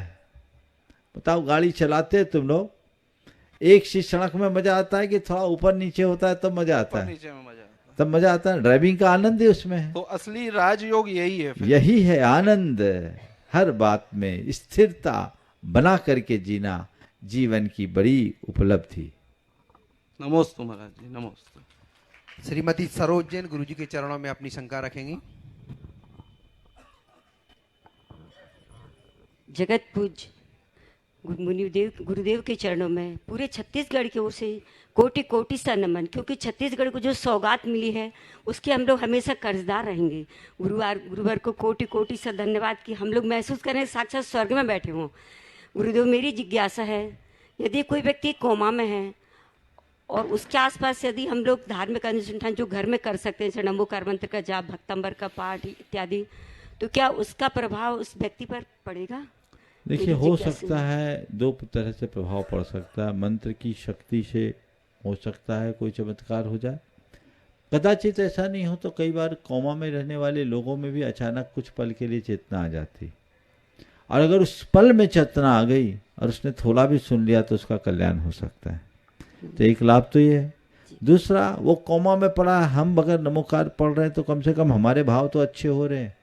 बताओ, गाड़ी चलाते तुम लोग, एक सी सड़क में मजा आता है कि थोड़ा ऊपर नीचे होता है तब मजा आता है? नीचे में मजा आता है, तब मजा आता है। ड्राइविंग का आनंद ही उसमें है। तो असली राजयोग यही है फिर। यही है आनंद, हर बात में स्थिरता बना करके जीना जीवन की बड़ी उपलब्धि। नमोस्तु महाराज जी, नमोस्तु। श्रीमती सरोज जैन गुरुजी के चरणों में अपनी शंका रखेंगी। जगत पूज्य गुरुदेव के चरणों में पूरे छत्तीसगढ़ की ओर से कोटि कोटि सा नमन, क्योंकि छत्तीसगढ़ को जो सौगात मिली है उसके हम लोग हमेशा कर्जदार रहेंगे। गुरुवर को कोटि कोटि सा धन्यवाद कि हम लोग महसूस करें साक्षात स्वर्ग में बैठे हों। गुरुदेव, मेरी जिज्ञासा है, यदि कोई व्यक्ति कोमा में है और उसके आसपास यदि हम लोग धार्मिक अनुष्ठान जो घर में कर सकते हैं, जैसे नमोकार मंत्र का जाप, भक्तंबर का पाठ इत्यादि, तो क्या उसका प्रभाव उस व्यक्ति पर पड़ेगा? देखिए, हो सकता है दो तरह से प्रभाव पड़ सकता है। मंत्र की शक्ति से हो सकता है कोई चमत्कार हो जाए, कदाचित ऐसा नहीं हो तो कई बार कोमा में रहने वाले लोगों में भी अचानक कुछ पल के लिए चेतना आ जाती, और अगर उस पल में चेतना आ गई और उसने थोड़ा भी सुन लिया तो उसका कल्याण हो सकता है। तो एक लाभ तो ये है। दूसरा, वो कोमा में पड़ा, हम अगर नमोकार पढ़ रहे हैं तो कम से कम हमारे भाव तो अच्छे हो रहे हैं,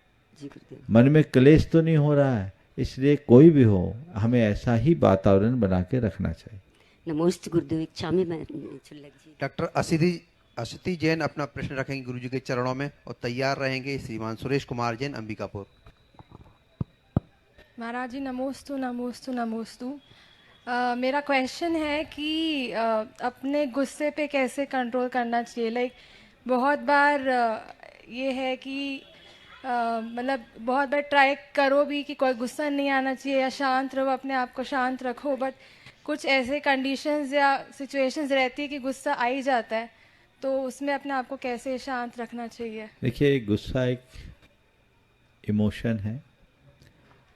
मन में क्लेश तो नहीं हो रहा है। इसलिए कोई भी हो, हमें ऐसा ही वातावरण बना के रखना चाहिए। नमोस्त गुरुदेव। डॉक्टर असिति जैन अपना प्रश्न रखेंगे गुरु जी के चरणों में, और तैयार रहेंगे श्रीमान सुरेश कुमार जैन, अंबिकापुर। महाराज जी नमोस्तु नमोस्तु नमोस्तु। मेरा क्वेश्चन है कि अपने गुस्से पे कैसे कंट्रोल करना चाहिए। लाइक बहुत बार ये है कि मतलब बहुत बार ट्राई करो भी कि कोई गुस्सा नहीं आना चाहिए या शांत रहो, अपने आप को शांत रखो, बट कुछ ऐसे कंडीशंस या सिचुएशंस रहती है कि गुस्सा आ ही जाता है, तो उसमें अपने आप को कैसे शांत रखना चाहिए। देखिए, गुस्सा एक इमोशन है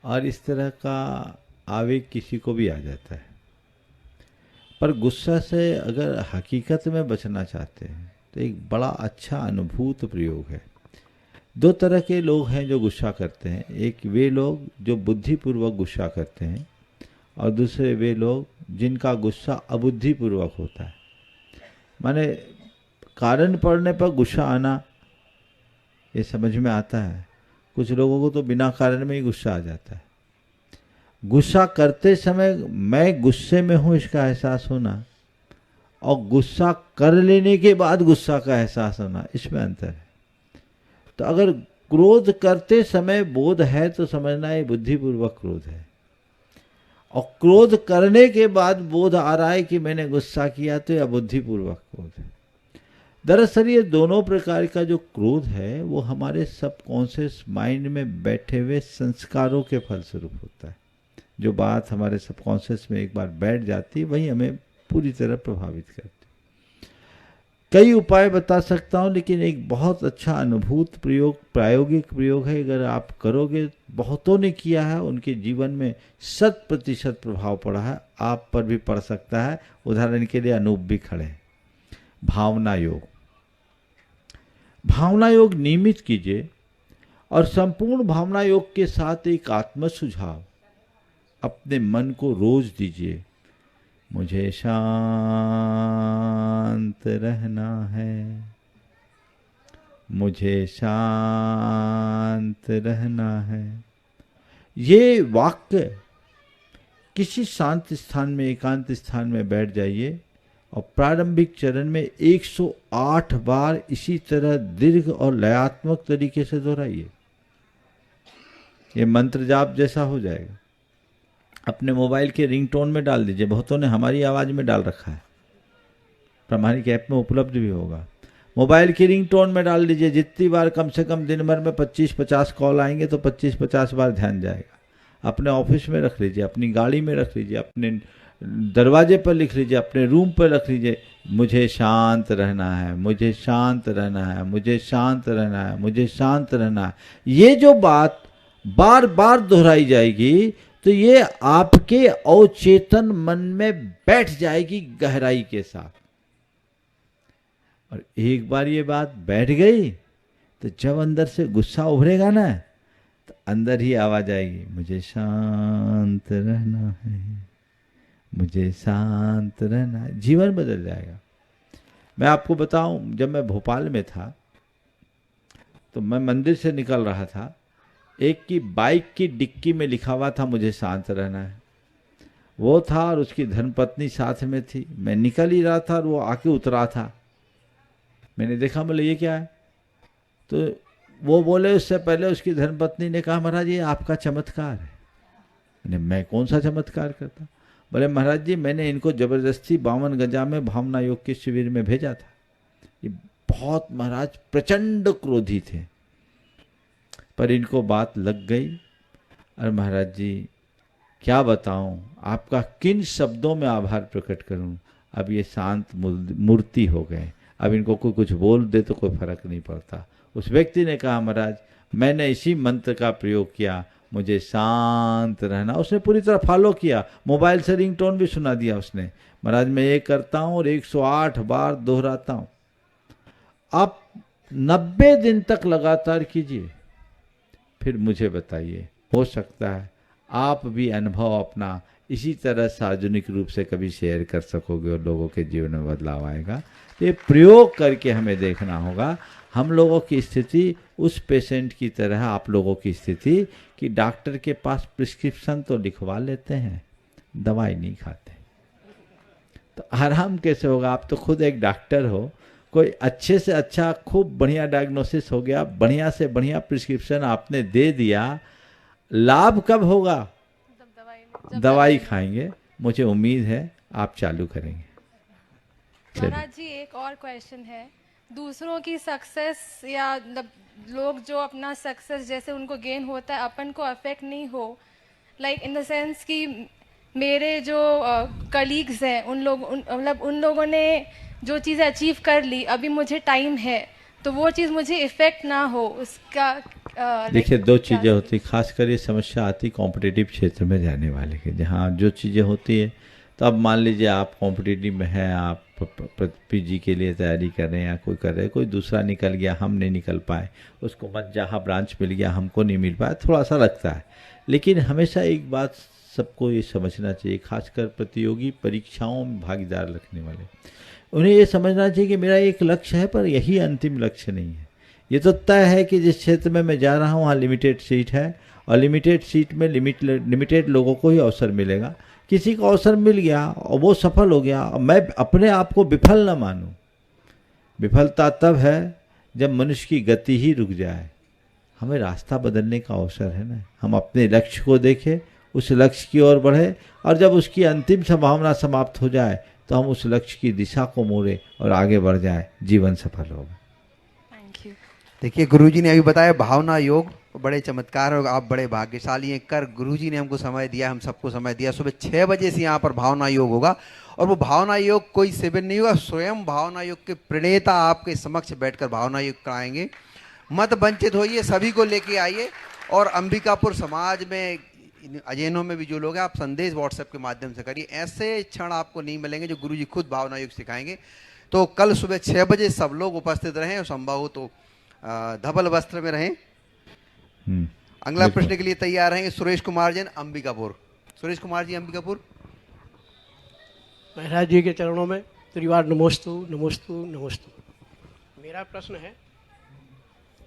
और इस तरह का आवेग किसी को भी आ जाता है, पर गुस्सा से अगर हकीकत में बचना चाहते हैं तो एक बड़ा अच्छा अनुभूत प्रयोग है। दो तरह के लोग हैं जो गुस्सा करते हैं, एक वे लोग जो बुद्धिपूर्वक गुस्सा करते हैं और दूसरे वे लोग जिनका गुस्सा अबुद्धिपूर्वक होता है। माने कारण पड़ने पर गुस्सा आना ये समझ में आता है, कुछ लोगों को तो बिना कारण में ही गुस्सा आ जाता है। गुस्सा करते समय मैं गुस्से में हूँ इसका एहसास होना और गुस्सा कर लेने के बाद गुस्सा का एहसास होना, इसमें अंतर है। तो अगर क्रोध करते समय बोध है तो समझना ये बुद्धिपूर्वक क्रोध है, और क्रोध करने के बाद बोध आ रहा है कि मैंने गुस्सा किया तो यह बुद्धिपूर्वक क्रोध है। दरअसल ये दोनों प्रकार का जो क्रोध है वो हमारे सबकॉन्शियस माइंड में बैठे हुए संस्कारों के फलस्वरूप होता है। जो बात हमारे सबकॉन्शियस में एक बार बैठ जाती है वही हमें पूरी तरह प्रभावित करती है। कई उपाय बता सकता हूँ, लेकिन एक बहुत अच्छा अनुभूत प्रयोग, प्रायोगिक प्रयोग है, अगर आप करोगे, बहुतों ने किया है, उनके जीवन में 100% प्रभाव पड़ा है, आप पर भी पड़ सकता है। उदाहरण के लिए अनूप भी खड़े हैं। भावना योग। भावना योग नियमित कीजिए और संपूर्ण भावना योग के साथ एक आत्म सुझाव अपने मन को रोज दीजिए। मुझे शांत रहना है, मुझे शांत रहना है। ये वाक्य किसी शांत स्थान में, एकांत स्थान में बैठ जाइए और प्रारंभिक चरण में 108 बार इसी तरह दीर्घ और लयात्मक तरीके से दोहराइए। ये मंत्र जाप जैसा हो जाएगा। अपने मोबाइल के रिंगटोन में डाल दीजिए, बहुतों ने हमारी आवाज़ में डाल रखा है, प्रामाणिक ऐप में उपलब्ध भी होगा। मोबाइल की रिंगटोन में डाल दीजिए, जितनी बार कम से कम दिन भर में 25-50 कॉल आएंगे तो 25-50 बार ध्यान जाएगा। अपने ऑफिस में रख लीजिए, अपनी गाड़ी में रख लीजिए, अपने दरवाजे पर लिख लीजिए, अपने रूम पर रख लीजिए। मुझे शांत रहना है, मुझे शांत रहना है, मुझे शांत रहना है, मुझे शांत रहना है। ये जो बात बार बार दोहराई जाएगी तो ये आपके अवचेतन मन में बैठ जाएगी गहराई के साथ। और एक बार ये बात बैठ गई तो जब अंदर से गुस्सा उभरेगा ना तो अंदर ही आवाज आएगी, मुझे शांत रहना है, मुझे शांत रहना है। जीवन बदल जाएगा। मैं आपको बताऊं, जब मैं भोपाल में था तो मैं मंदिर से निकल रहा था, एक की बाइक की डिक्की में लिखा हुआ था मुझे शांत रहना है। वो था और उसकी धर्मपत्नी साथ में थी। मैं निकल ही रहा था और वो आके उतरा था। मैंने देखा, बोले ये क्या है? तो वो बोले, उससे पहले उसकी धर्मपत्नी ने कहा, महाराज ये आपका चमत्कार है। मैं कौन सा चमत्कार करता? बोले महाराज जी मैंने इनको जबरदस्ती 52 गजा में भावना योग के शिविर में भेजा था। ये बहुत महाराज प्रचंड क्रोधी थे, पर इनको बात लग गई। और महाराज जी क्या बताऊं, आपका किन शब्दों में आभार प्रकट करूं। अब ये शांत मूर्ति हो गए, अब इनको कोई कुछ बोल दे तो कोई फर्क नहीं पड़ता। उस व्यक्ति ने कहा महाराज मैंने इसी मंत्र का प्रयोग किया, मुझे शांत रहना। उसने पूरी तरह फॉलो किया, मोबाइल से रिंगटोन भी सुना दिया उसने। महाराज मैं ये करता हूँ और 108 बार दोहराता हूँ। आप 90 दिन तक लगातार कीजिए, फिर मुझे बताइए, हो सकता है आप भी अनुभव अपना इसी तरह सार्वजनिक रूप से कभी शेयर कर सकोगे और लोगों के जीवन में बदलाव आएगा। तो ये प्रयोग करके हमें देखना होगा। हम लोगों की स्थिति उस पेशेंट की तरह आप लोगों की स्थिति कि डॉक्टर के पास प्रिस्क्रिप्शन तो लिखवा लेते हैं, दवाई नहीं खाते, तो आराम कैसे होगा? आप तो खुद एक डॉक्टर हो, कोई अच्छे से अच्छा खूब बढ़िया डायग्नोसिस हो गया, बढ़िया से बढ़िया प्रिस्क्रिप्शन आपने दे दिया, लाभ कब होगा? दवाई खाएंगे। मुझे उम्मीद है आप चालू करेंगे। महाराज जी एक और क्वेश्चन है, दूसरों की सक्सेस या लोग जो अपना सक्सेस जैसे उनको गेन होता है अपन को अफेक्ट नहीं हो, लाइक इन द सेंस कि मेरे जो कलीग्स हैं उन लोगों ने जो चीज़ें अचीव कर ली, अभी मुझे टाइम है तो वो चीज़ मुझे इफेक्ट ना हो उसका। देखिए दो चीज़ें होती, खासकर ये समस्या आती कॉम्पिटिटिव क्षेत्र में जाने वाले के, जहाँ जो चीज़ें होती है। तो अब मान लीजिए आप कॉम्पिटिटिव में हैं, आप पीजी के लिए तैयारी कर रहे हैं या कोई कर रहे हैं, कोई दूसरा निकल गया, हम नहीं निकल पाए, उसको मत जहाँ ब्रांच मिल गया हमको नहीं मिल पाया, थोड़ा सा लगता है। लेकिन हमेशा एक बात सबको ये समझना चाहिए, खासकर प्रतियोगी परीक्षाओं में भागीदार रखने वाले, उन्हें ये समझना चाहिए कि मेरा एक लक्ष्य है पर यही अंतिम लक्ष्य नहीं है। ये तो तय है कि जिस क्षेत्र में मैं जा रहा हूँ वहाँ लिमिटेड सीट है और लिमिटेड सीट में लिमिटेड लोगों को ही अवसर मिलेगा। किसी को अवसर मिल गया और वो सफल हो गया और मैं अपने आप को विफल न मानूं। विफलता तब है जब मनुष्य की गति ही रुक जाए। हमें रास्ता बदलने का अवसर है ना, हम अपने लक्ष्य को देखें, उस लक्ष्य की ओर बढ़े और जब उसकी अंतिम संभावना समाप्त हो जाए तो हम उस लक्ष्य की दिशा को मोड़े और आगे बढ़ जाए, जीवन सफल होगा। देखिए गुरुजी ने अभी बताया भावना योग बड़े चमत्कार होगा, आप बड़े भाग्यशाली हैं। कर गुरुजी ने हमको समय दिया, हम सबको समय दिया। सुबह 6 बजे से यहाँ पर भावना योग होगा और वो भावना योग कोई शिविर नहीं होगा, स्वयं भावना योग के प्रणेता आपके समक्ष बैठकर भावना योग कराएंगे। मत वंचित होइए, सभी को लेके आइए। और अंबिकापुर समाज में अजैनों में भी जो लोग हैं, आप संदेश व्हाट्सएप के माध्यम से करिए। ऐसे क्षण आपको नहीं मिलेंगे जो गुरुजी खुद भावना योग सिखाएंगे। तो कल सुबह 6 बजे सब लोग उपस्थित रहें और संभव हो तो धवल वस्त्र में रहें। अगला प्रश्न के लिए तैयार रहेंगे सुरेश कुमार जैन अंबिकापुर। सुरेश कुमार जी अंबिकापुर। महाराज जी के चरणों में त्रिवार नमोस्तु नमोस्तु नमोस्तु। मेरा प्रश्न है,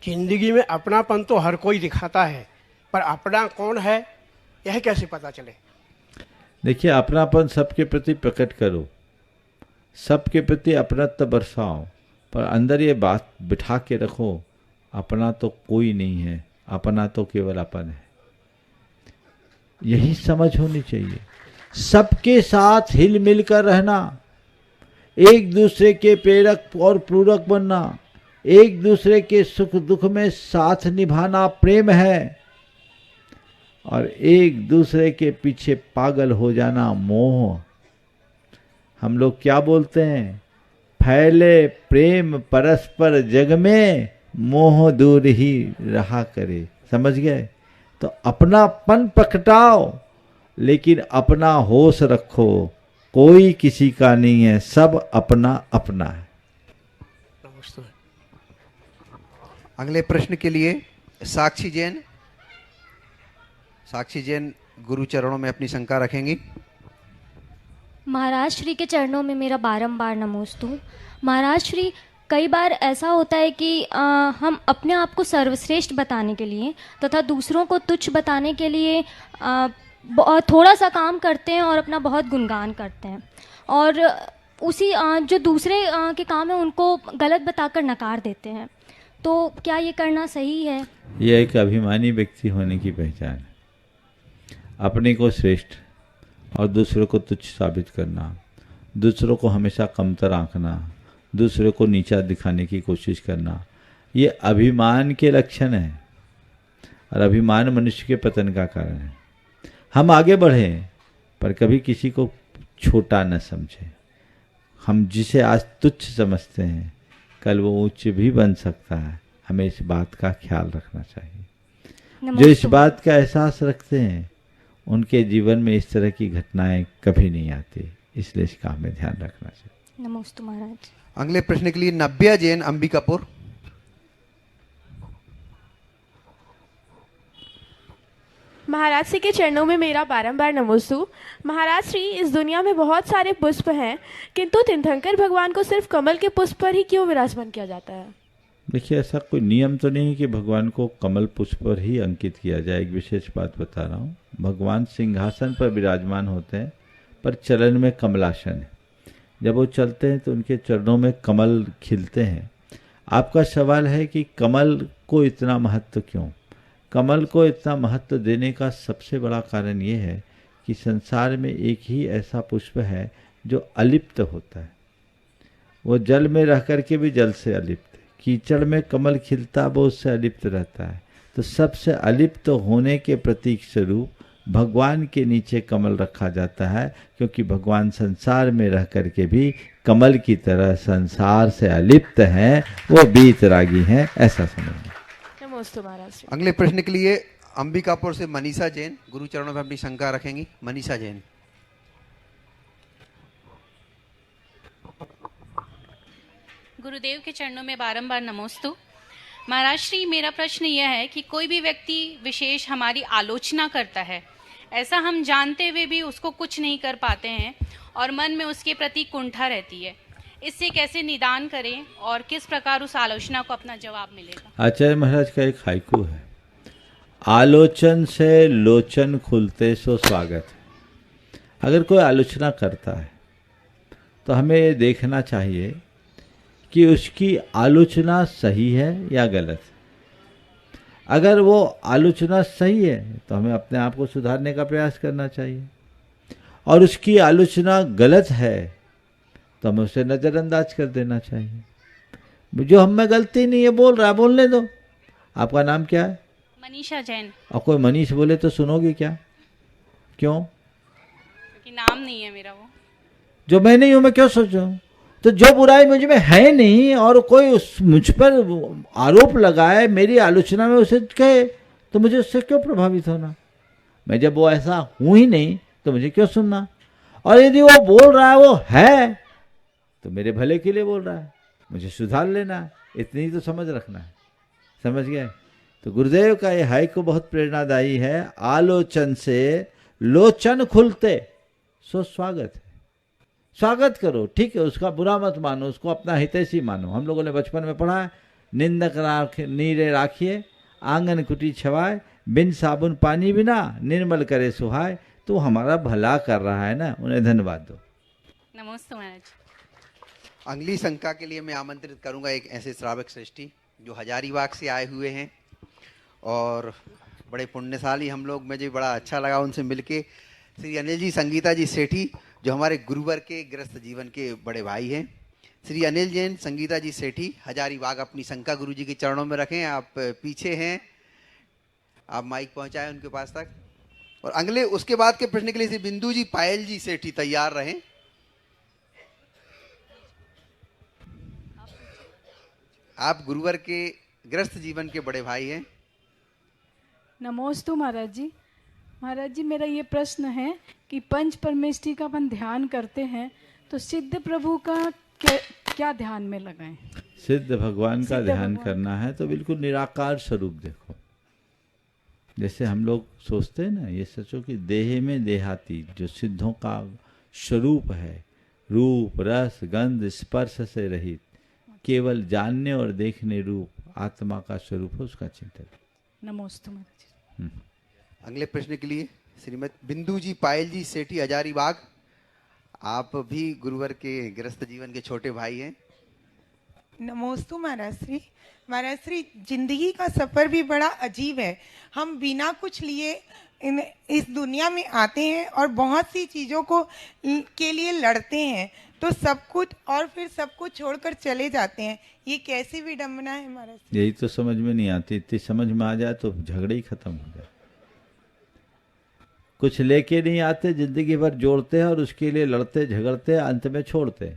जिंदगी में अपनापन तो हर कोई दिखाता है, पर अपना कौन है यह कैसे पता चले? देखिए अपनापन सबके प्रति प्रकट करो, सबके प्रति अपनत्व बरसाओ, पर अंदर ये बात बिठा के रखो, अपना तो कोई नहीं है, अपना तो केवल अपन है। यही समझ होनी चाहिए। सबके साथ हिल मिल कर रहना, एक दूसरे के प्रेरक और पूरक बनना, एक दूसरे के सुख दुख में साथ निभाना प्रेम है, और एक दूसरे के पीछे पागल हो जाना मोह। हम लोग क्या बोलते हैं, फैले प्रेम परस्पर जग में, मोह दूर ही रहा करे। समझ गए? तो अपनापन प्रकटाओ, लेकिन अपना होश रखो, कोई किसी का नहीं है, सब अपना अपना है। अगले प्रश्न के लिए साक्षी जैन। साक्षी जैन गुरु चरणों में अपनी शंका रखेंगी। महाराज श्री के चरणों में मेरा बारंबार नमोस्तु। महाराज श्री, कई बार ऐसा होता है कि हम अपने आप को सर्वश्रेष्ठ बताने के लिए तथा दूसरों को तुच्छ बताने के लिए थोड़ा सा काम करते हैं और अपना बहुत गुणगान करते हैं, और उसी जो दूसरे के काम है उनको गलत बताकर नकार देते हैं। तो क्या ये करना सही है? यह एक अभिमानी व्यक्ति होने की पहचान है। अपने को श्रेष्ठ और दूसरों को तुच्छ साबित करना, दूसरों को हमेशा कमतर आंकना, दूसरों को नीचा दिखाने की कोशिश करना, ये अभिमान के लक्षण हैं और अभिमान मनुष्य के पतन का कारण है। हम आगे बढ़ें पर कभी किसी को छोटा न समझें। हम जिसे आज तुच्छ समझते हैं कल वो उच्च भी बन सकता है, हमें इस बात का ख्याल रखना चाहिए। जो इस बात का एहसास रखते हैं उनके जीवन में इस तरह की घटनाएं कभी नहीं आती, इसलिए इसका हमें ध्यान रखना चाहिए। नमोस्तु महाराज। अगले प्रश्न के लिए नव्या जैन अंबिकापुर। महाराज श्री के चरणों में मेरा बारंबार नमोस्तु। महाराज श्री, इस दुनिया में बहुत सारे पुष्प हैं, किंतु तीर्थंकर भगवान को सिर्फ कमल के पुष्प पर ही क्यों विराजमान किया जाता है? देखिए, ऐसा कोई नियम तो नहीं है कि भगवान को कमल पुष्प पर ही अंकित किया जाए। एक विशेष बात बता रहा हूँ, भगवान सिंहासन पर विराजमान होते हैं पर चरण में कमलासन है। जब वो चलते हैं तो उनके चरणों में कमल खिलते हैं। आपका सवाल है कि कमल को इतना महत्व क्यों? कमल को इतना महत्व देने का सबसे बड़ा कारण ये है कि संसार में एक ही ऐसा पुष्प है जो अलिप्त होता है। वो जल में रह करके भी जल से अलिप्त है। कीचड़ में कमल खिलता, वो उससे अलिप्त रहता है। तो सबसे अलिप्त होने के प्रतीक स्वरूप भगवान के नीचे कमल रखा जाता है, क्योंकि भगवान संसार में रह करके भी कमल की तरह संसार से अलिप्त हैं, वो बीतरागी हैं, ऐसा समझना। नमोस्तु महाराज। अगले प्रश्न के लिए अंबिकापुर से मनीषा जैन गुरु चरणों में अपनी शंका रखेंगी। मनीषा जैन। गुरुदेव के चरणों में बारंबार नमोस्तु। महाराज श्री, मेरा प्रश्न यह है कि कोई भी व्यक्ति विशेष हमारी आलोचना करता है, ऐसा हम जानते हुए भी उसको कुछ नहीं कर पाते हैं और मन में उसके प्रति कुंठा रहती है, इससे कैसे निदान करें और किस प्रकार उस आलोचना को अपना जवाब मिलेगा? आचार्य महाराज का एक हाइकू है, आलोचन से लोचन खुलते सो स्वागत है। अगर कोई आलोचना करता है तो हमें ये देखना चाहिए कि उसकी आलोचना सही है या गलत है। अगर वो आलोचना सही है तो हमें अपने आप को सुधारने का प्रयास करना चाहिए, और उसकी आलोचना गलत है तो हमें उसे नज़रअंदाज कर देना चाहिए। जो हम में गलती नहीं है बोल रहा है, बोलने दो। आपका नाम क्या है? मनीषा जैन। और कोई मनीष बोले तो सुनोगी क्या? क्यों? क्योंकि नाम नहीं है मेरा वो। जो मैं नहीं हूं मैं क्यों सोचूं? तो जो बुराई मुझ में है नहीं और कोई मुझ पर आरोप लगाए, मेरी आलोचना में उसे कहे, तो मुझे उससे क्यों प्रभावित होना? मैं जब वो ऐसा हूं ही नहीं तो मुझे क्यों सुनना? और यदि वो बोल रहा है वो है तो मेरे भले के लिए बोल रहा है, मुझे सुधार लेना है, इतनी तो समझ रखना है। समझ गए? तो गुरुदेव का ये हाइकू बहुत प्रेरणादायी है, आलोचन से लोचन खुलते सो स्वागत है। स्वागत करो, ठीक है, उसका बुरा मत मानो, उसको अपना हितैषी मानो। हम लोगों ने बचपन में पढ़ा है, निंदक नीरे राखिए आंगन कुटी छवाए, बिन साबुन पानी बिना निर्मल करे सुहाए। तो हमारा भला कर रहा है ना, उन्हें धन्यवाद दो। नमस्ते महाराज। अगली शंका के लिए मैं आमंत्रित करूंगा एक ऐसे श्रावक श्रेष्ठी जो हजारीबाग से आए हुए हैं और बड़े पुण्यशाली हम लोग, मुझे बड़ा अच्छा लगा उनसे मिलके। श्री अनिल जी संगीता जी सेठी जो हमारे गुरुवर के गृहस्थ जीवन के बड़े भाई हैं। श्री अनिल जैन संगीता जी सेठी हजारीबाग अपनी शंका गुरु जी के चरणों में रखें। आप पीछे हैं, आप माइक पहुंचाएं उनके पास तक। और अगले उसके बाद के प्रश्न के लिए श्री बिंदु जी पायल जी सेठी तैयार रहें। आप गुरुवर के गृहस्थ जीवन के बड़े भाई हैं। नमोस्तु महाराज जी। महाराज जी, मेरा ये प्रश्न है कि पंच परमेष्टि का अपन ध्यान करते हैं तो सिद्ध प्रभु का क्या ध्यान में लगाएं? सिद्ध भगवान का ध्यान करना है तो बिल्कुल निराकार स्वरूप देखो। जैसे हम लोग सोचते हैं ना, ये सोचो कि देह में देहाती जो सिद्धों का स्वरूप है, रूप रस गंध स्पर्श से रहित, केवल जानने और देखने रूप आत्मा का स्वरूप है, उसका चिंतन। नमोस्तु महाराज। अगले प्रश्न के लिए श्रीमती बिंदु जी पायल जी सेठी हजारीबाग, आप भी गुरुवर के गृहस्थ जीवन के छोटे भाई हैं। नमोस्तु महाराज श्री। महाराज श्री, जिंदगी का सफर भी बड़ा अजीब है। हम बिना कुछ लिए इस दुनिया में आते हैं और बहुत सी चीज़ों को के लिए लड़ते हैं, तो सब कुछ और फिर सब कुछ छोड़कर चले जाते हैं। ये कैसी विडंबना है महाराज? यही तो समझ में नहीं आती। इतनी समझ में आ जाए तो झगड़े ही खत्म हो जाए। कुछ लेके नहीं आते, जिंदगी भर जोड़ते हैं और उसके लिए लड़ते झगड़ते, अंत में छोड़ते।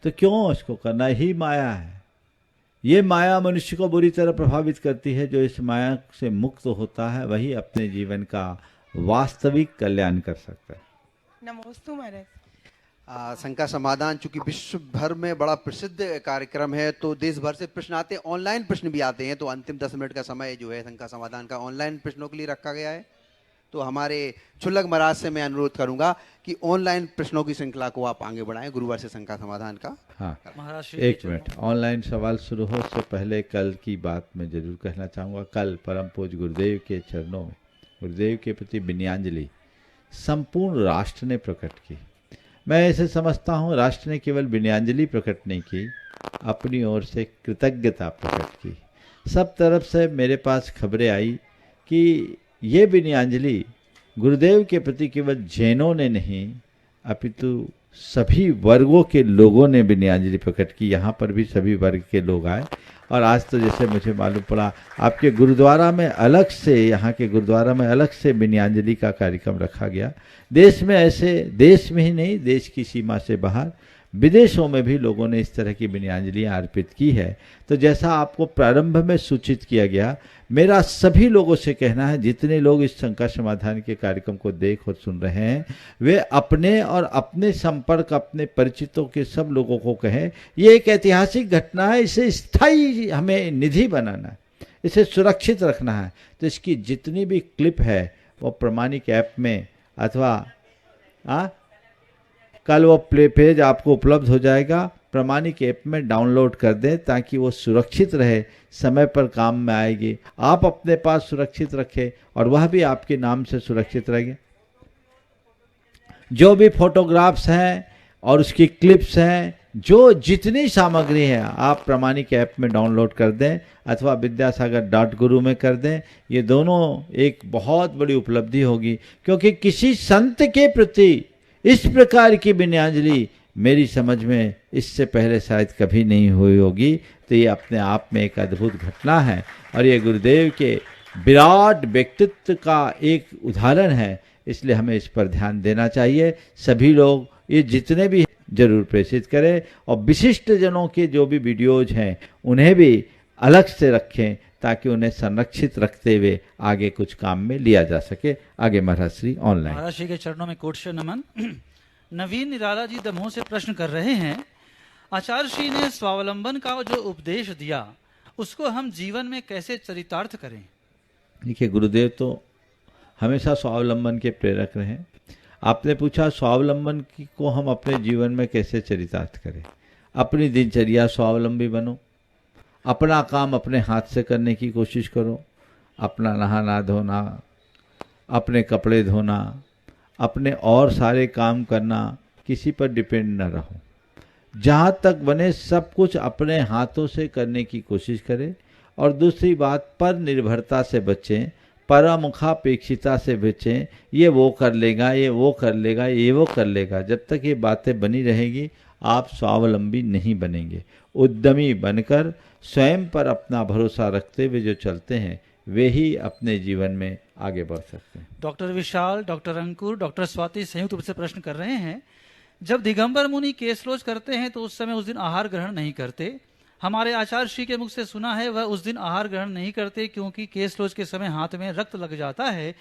तो क्यों इसको करना? ही माया है। ये माया मनुष्य को बुरी तरह प्रभावित करती है। जो इस माया से मुक्त होता है वही अपने जीवन का वास्तविक कल्याण कर सकता है। नमोस्तु महाराज। शंका समाधान चूंकि विश्व भर में बड़ा प्रसिद्ध कार्यक्रम है, तो देश भर से प्रश्न आते हैं, ऑनलाइन प्रश्न भी आते हैं। तो अंतिम 10 मिनट का समय जो है शंका समाधान का ऑनलाइन प्रश्नों के लिए रखा गया है। तो हमारे क्षुल्लक महाराज से मैं अनुरोध करूंगा कि ऑनलाइन प्रश्नों की श्रृंखला को आप आगे बढ़ाएं गुरुवार से शंका समाधान का। हाँ, एक मिनट। ऑनलाइन सवाल शुरू हो उससे पहले कल की बात मैं जरूर कहना चाहूँगा। कल परम पूज्य गुरुदेव के चरणों में गुरुदेव के प्रति विनयाञ्जलि संपूर्ण राष्ट्र ने प्रकट की। मैं ऐसे समझता हूँ राष्ट्र ने केवल विनयाञ्जलि प्रकट नहीं की, अपनी ओर से कृतज्ञता प्रकट की। सब तरफ से मेरे पास खबरें आई कि ये विनयाञ्जलि गुरुदेव के प्रति केवल जैनों ने नहीं अपितु सभी वर्गों के लोगों ने विनयाञ्जलि प्रकट की। यहाँ पर भी सभी वर्ग के लोग आए। और आज तो जैसे मुझे मालूम पड़ा आपके गुरुद्वारा में अलग से, यहाँ के गुरुद्वारा में अलग से विनयाञ्जलि का कार्यक्रम रखा गया। देश में ऐसे, देश में ही नहीं देश की सीमा से बाहर विदेशों में भी लोगों ने इस तरह की विनयाञ्जलियाँ अर्पित की है। तो जैसा आपको प्रारंभ में सूचित किया गया, मेरा सभी लोगों से कहना है, जितने लोग इस शंका समाधान के कार्यक्रम को देख और सुन रहे हैं, वे अपने और अपने संपर्क, अपने परिचितों के सब लोगों को कहें ये एक ऐतिहासिक घटना है, इसे स्थायी हमें निधि बनाना है, इसे सुरक्षित रखना है। तो इसकी जितनी भी क्लिप है वो प्रमाणिक ऐप में अथवा कल वो प्ले पेज आपको उपलब्ध हो जाएगा, प्रमाणिक ऐप में डाउनलोड कर दें ताकि वो सुरक्षित रहे, समय पर काम में आएगी। आप अपने पास सुरक्षित रखें और वह भी आपके नाम से सुरक्षित रहेगी। जो भी फोटोग्राफ्स हैं और उसकी क्लिप्स हैं, जो जितनी सामग्री है आप प्रमाणिक ऐप में डाउनलोड कर दें अथवा विद्यासागर.गुरु में कर दें। ये दोनों एक बहुत बड़ी उपलब्धि होगी, क्योंकि किसी संत के प्रति इस प्रकार की विनयाञ्जलि मेरी समझ में इससे पहले शायद कभी नहीं हुई होगी। तो ये अपने आप में एक अद्भुत घटना है और ये गुरुदेव के विराट व्यक्तित्व का एक उदाहरण है। इसलिए हमें इस पर ध्यान देना चाहिए। सभी लोग ये जितने भी जरूर प्रेषित करें और विशिष्ट जनों के जो भी वीडियोज हैं उन्हें भी अलग से रखें ताकि उन्हें संरक्षित रखते हुए आगे कुछ काम में लिया जा सके। आगे महाराज श्री ऑनलाइन। महाराज श्री के चरणों में कोट से नमन। नवीन निराला जी दमोह से प्रश्न कर रहे हैं, आचार्य श्री ने स्वावलंबन का जो उपदेश दिया उसको हम जीवन में कैसे चरितार्थ करें? देखिए, गुरुदेव तो हमेशा स्वावलंबन के प्रेरक रहे। आपने पूछा स्वावलंबन को हम अपने जीवन में कैसे चरितार्थ करें। अपनी दिनचर्या स्वावलंबी बनो, अपना काम अपने हाथ से करने की कोशिश करो, अपना नहाना धोना, अपने कपड़े धोना, अपने और सारे काम करना, किसी पर डिपेंड न रहो। जहाँ तक बने सब कुछ अपने हाथों से करने की कोशिश करें। और दूसरी बात, पर निर्भरता से बचें, परामुखापेक्षिता से बचें। ये वो कर लेगा, ये वो कर लेगा, ये वो कर लेगा। जब तक ये बातें बनी रहेगी आप स्वावलंबी नहीं बनेंगे। उद्यमी बनकर स्वयं पर अपना भरोसा रखते हुए जो चलते हैं वे ही अपने जीवन में आगे बढ़ सकते हैं। डॉक्टर विशाल, डॉक्टर अंकुर, डॉक्टर स्वाति संयुक्त रूप से प्रश्न कर रहे हैं, जब दिगंबर मुनि केसलोच करते हैं तो उस समय उस दिन आहार ग्रहण नहीं करते। हमारे आचार्य श्री के मुख से सुना है वह उस दिन आहार ग्रहण नहीं करते क्योंकि केसलोच के समय हाथ में रक्त लग जाता है।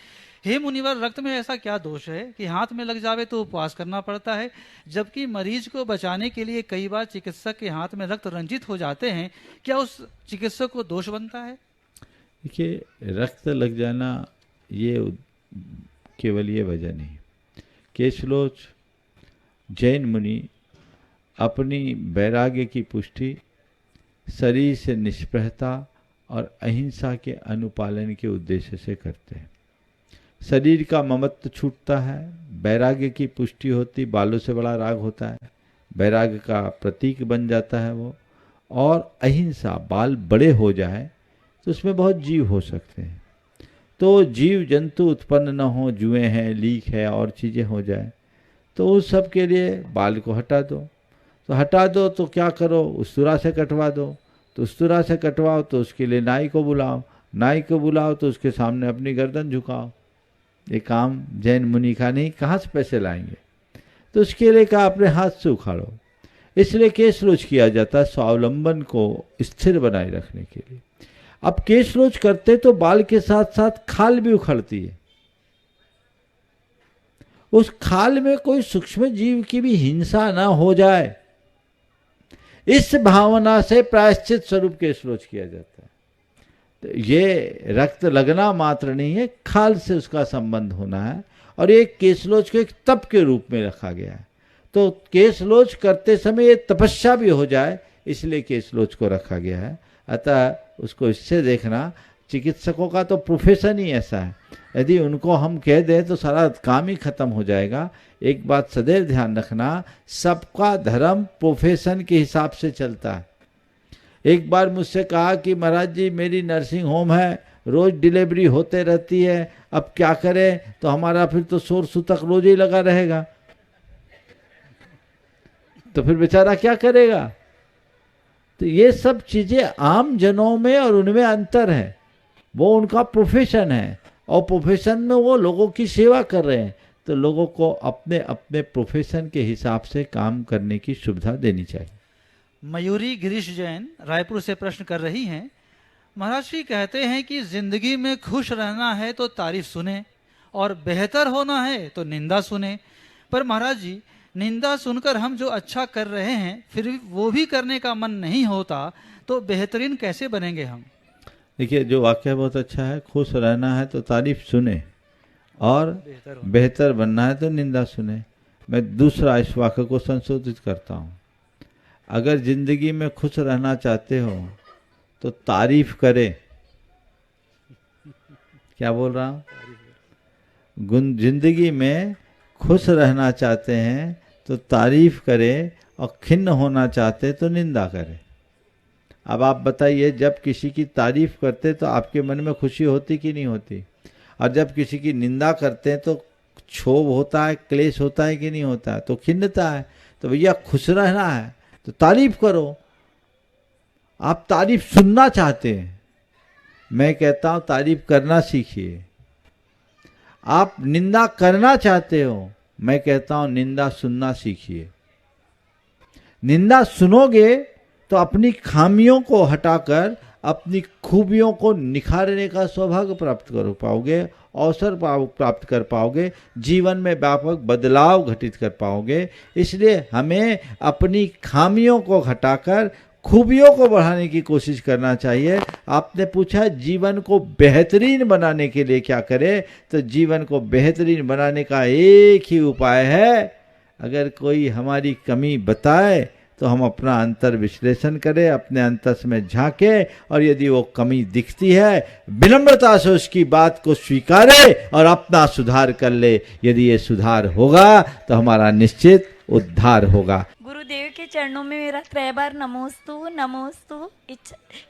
हे मुनिवर, रक्त में ऐसा क्या दोष है कि हाथ में लग जावे तो उपवास करना पड़ता है, जबकि मरीज को बचाने के लिए कई बार चिकित्सक के हाथ में रक्त रंजित हो जाते हैं, क्या उस चिकित्सक को दोष बनता है? देखिए, रक्त लग जाना ये केवल ये वजह नहीं। केसलोच जैन मुनि अपनी वैराग्य की पुष्टि शरीर से निष्प्रहता और अहिंसा के अनुपालन के उद्देश्य से करते हैं। शरीर का ममत्व छूटता है, वैराग्य की पुष्टि होती, बालों से बड़ा राग होता है, वैराग्य का प्रतीक बन जाता है वो। और अहिंसा, बाल बड़े हो जाए तो उसमें बहुत जीव हो सकते हैं। तो जीव जंतु उत्पन्न न हो, जुएं हैं, लीक है और चीज़ें हो जाए, तो उस सब के लिए बाल को हटा दो। तो हटा दो तो क्या करो, उस्तरा से कटवा दो। तो उस्तरा से कटवाओ तो उसके लिए नाई को बुलाओ, नाई को बुलाओ तो उसके सामने अपनी गर्दन झुकाओ। ये काम जैन मुनि का नहीं, कहाँ से पैसे लाएंगे? तो उसके लिए कहा अपने हाथ से उखाड़ो। इसलिए केश रोज किया जाता है स्वावलंबन को स्थिर बनाए रखने के लिए। अब केश रोज करते तो बाल के साथ साथ खाल भी उखड़ती है। उस खाल में कोई सूक्ष्म जीव की भी हिंसा ना हो जाए, इस भावना से प्रायश्चित स्वरूप केश रोज किया जाता है। तो ये रक्त लगना मात्र नहीं है, खाल से उसका संबंध होना है। और ये केशलोच को एक तप के रूप में रखा गया है। तो केशलोच करते समय ये तपस्या भी हो जाए, इसलिए केशलोच को रखा गया है। अतः उसको इससे देखना, चिकित्सकों का तो प्रोफेशन ही ऐसा है, यदि उनको हम कह दें तो सारा काम ही खत्म हो जाएगा। एक बात सदैव ध्यान रखना, सबका धर्म प्रोफेशन के हिसाब से चलता है। एक बार मुझसे कहा कि महाराज जी मेरी नर्सिंग होम है, रोज डिलीवरी होते रहती है, अब क्या करें? तो हमारा फिर तो शोर सूतक रोज ही लगा रहेगा, तो फिर बेचारा क्या करेगा? तो ये सब चीजें आम जनों में और उनमें अंतर है। वो उनका प्रोफेशन है और प्रोफेशन में वो लोगों की सेवा कर रहे हैं, तो लोगों को अपने अपने प्रोफेशन के हिसाब से काम करने की सुविधा देनी चाहिए। मयूरी गिरीश जैन रायपुर से प्रश्न कर रही हैं, महाराज श्री कहते हैं कि जिंदगी में खुश रहना है तो तारीफ सुने और बेहतर होना है तो निंदा सुने, पर महाराज जी निंदा सुनकर हम जो अच्छा कर रहे हैं फिर वो भी करने का मन नहीं होता, तो बेहतरीन कैसे बनेंगे हम? देखिए, जो वाक्य बहुत अच्छा है, खुश रहना है तो तारीफ सुने और बेहतर बनना है तो निंदा सुने। मैं दूसरा इस वाक्य को संशोधित करता हूँ, अगर जिंदगी में खुश रहना चाहते हो तो तारीफ करे। क्या बोल रहा हूँ? जिंदगी में खुश रहना चाहते हैं तो तारीफ करे और खिन्न होना चाहते तो निंदा करे। अब आप बताइए, जब किसी की तारीफ करते तो आपके मन में खुशी होती कि नहीं होती? और जब किसी की निंदा करते हैं तो क्षोभ होता है, क्लेश होता है कि नहीं होता है? तो खिन्नता है। तो भैया खुश रहना है तो तारीफ करो। आप तारीफ सुनना चाहते हैं, मैं कहता हूं तारीफ करना सीखिए। आप निंदा करना चाहते हो, मैं कहता हूं निंदा सुनना सीखिए। निंदा सुनोगे तो अपनी खामियों को हटाकर अपनी खूबियों को निखारने का सौभाग्य प्राप्त कर पाओगे, अवसर प्राप्त कर पाओगे, जीवन में व्यापक बदलाव घटित कर पाओगे। इसलिए हमें अपनी खामियों को हटाकर खूबियों को बढ़ाने की कोशिश करना चाहिए। आपने पूछा जीवन को बेहतरीन बनाने के लिए क्या करें, तो जीवन को बेहतरीन बनाने का एक ही उपाय है, अगर कोई हमारी कमी बताए तो हम अपना अंतर विश्लेषण करें, अपने अंतस में झांके, और यदि वो कमी दिखती है विनम्रता से उसकी बात को स्वीकारे और अपना सुधार कर ले। यदि ये सुधार होगा तो हमारा निश्चित उद्धार होगा। गुरुदेव के चरणों में मेरा 3 बार नमोस्तु नमोस्तु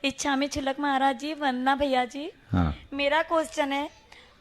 इच्छा में छिलक महाराज जी, वंदना भैया जी। हाँ। मेरा क्वेश्चन है,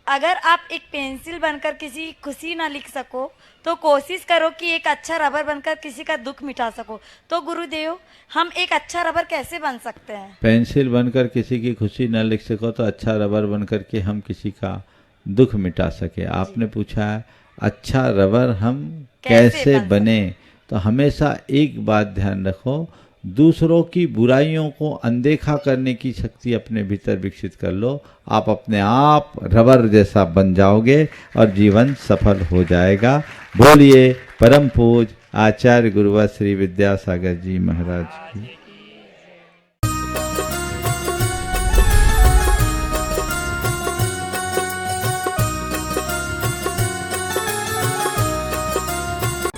अगर आप एक पेंसिल बनकर किसी की खुशी ना लिख सको तो कोशिश करो कि एक अच्छा रबर बनकर किसी का दुख मिटा सको। तो गुरुदेव, हम एक अच्छा रबर कैसे बन सकते हैं? पेंसिल बनकर किसी की खुशी न लिख सको तो अच्छा रबर बनकर के हम किसी का दुख मिटा सके। आपने पूछा है अच्छा रबर हम कैसे बने, तो हमेशा एक बात ध्यान रखो, दूसरों की बुराइयों को अनदेखा करने की शक्ति अपने भीतर विकसित कर लो। आप अपने आप रबर जैसा बन जाओगे और जीवन सफल हो जाएगा। बोलिए परम पूज आचार्य गुरुवर श्री विद्यासागर जी महाराज की।